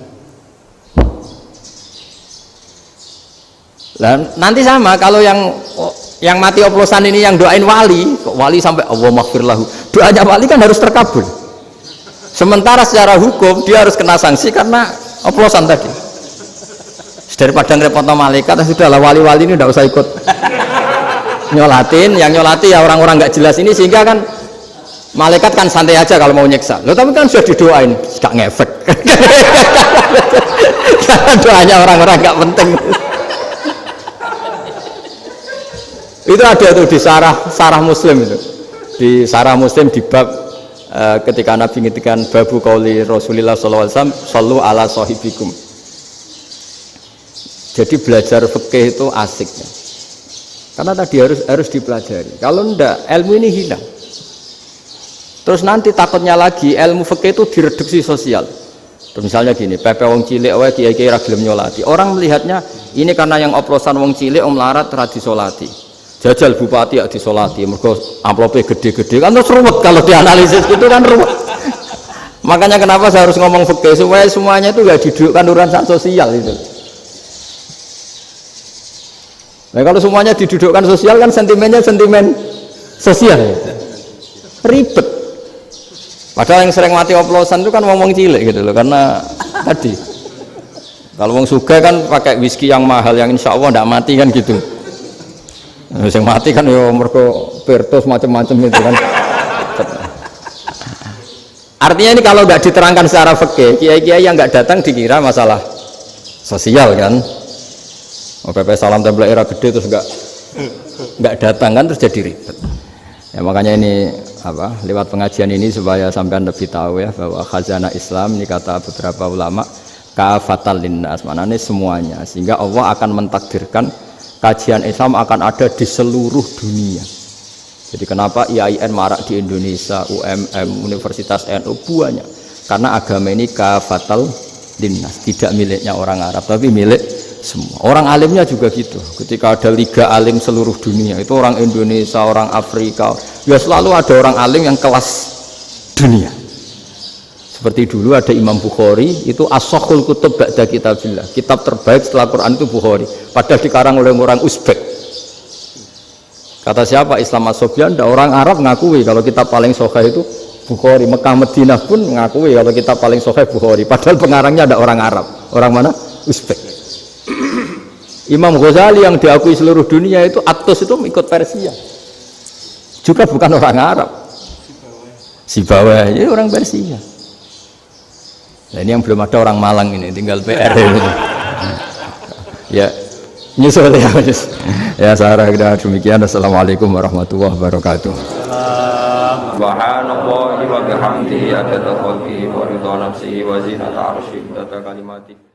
Nah, nanti sama kalau yang mati oplosan ini yang doain wali sampai Allah maghfir lahu, doanya wali kan harus terkabul. Sementara secara hukum dia harus kena sanksi karena oplosan tadi. Daripada ngerepot malaikat, sudahlah wali-wali ini tidak usah ikut nyolatin, yang nyolati ya orang-orang nggak jelas ini, sehingga kan malaikat kan santai aja kalau mau nyiksa. Loh tapi kan sudah didoain, gak ngefek. Doanya orang-orang nggak penting. Itu ada tuh di sarah Muslim itu, di sarah Muslim di bab ketika Nabi ngitikan babu qauli Rasulullah sallallahu alaihi wasallam sallu ala sahibikum. Jadi belajar fikih itu asiknya, karena tadi harus dipelajari. Kalau enggak ilmu ini hilang. Terus nanti takutnya lagi ilmu fikih itu direduksi sosial. Terus misalnya gini, pepe wong cilik wae kiai-kiai ra gelem nyolati. Orang melihatnya ini karena yang oplosan wong cilik om larat ra disolati. Jajal bupati ya disolati, mergo amplopnya gede-gede kan terus ruwet kalau dianalisis gitu kan ruwet. Makanya kenapa saya harus ngomong fikih supaya semuanya itu enggak didudukkan urusan sosial itu. Nah kalau semuanya didudukkan sosial kan sentimennya sentimen sosial, ribet. Padahal yang sering mati oplosan itu kan ngomong cilik gitu loh, karena tadi kalau wong sugih kan pakai whisky yang mahal yang insya Allah tidak mati kan gitu. Yang mati kan ya mergo pertos macam-macam itu kan. Artinya ini kalau nggak diterangkan secara fikih, kiai-kiai yang nggak datang dikira masalah sosial kan. PP salam tempel era gede terus nggak datang kan terus jadi ribet. Ya makanya ini lewat pengajian ini supaya sampean lebih tahu ya bahwa khazanah Islam ini kata beberapa ulama kafatal linnas, maknanya semuanya, sehingga Allah akan mentakdirkan kajian Islam akan ada di seluruh dunia. Jadi kenapa IAIN marak di Indonesia, UMM, Universitas NU banyak, karena agama ini kafatal linnas, tidak miliknya orang Arab tapi milik semua. Orang alimnya juga gitu. Ketika ada liga alim seluruh dunia, itu orang Indonesia, orang Afrika, ya selalu ada orang alim yang kelas dunia. Seperti dulu ada Imam Bukhari, itu as-sakhul kutub ba'da kitabillah. Kitab terbaik setelah Quran itu Bukhari. Padahal dikarang oleh orang Uzbek. Kata siapa? Islam As-Sobyan, ada orang Arab ngakui kalau kitab paling sahih itu Bukhari. Mekah Madinah pun ngakui kalau kitab paling sahih Bukhari. Padahal pengarangnya ada orang Arab. Orang mana? Uzbek. Imam Ghazali yang diakui seluruh dunia itu Atos itu ikut Persia, juga bukan orang Arab, Sibawai jadi orang Persia. Nah ini yang belum ada orang Malang ini, tinggal PR ini. Ya nyusul ya. Ya saya kira demikian. Assalamualaikum warahmatullahi wabarakatuh. Subhanallah wa bihamdihi adada khalqihi wa ridha nafsihi wa zinata arsyihi wa kalimatihi.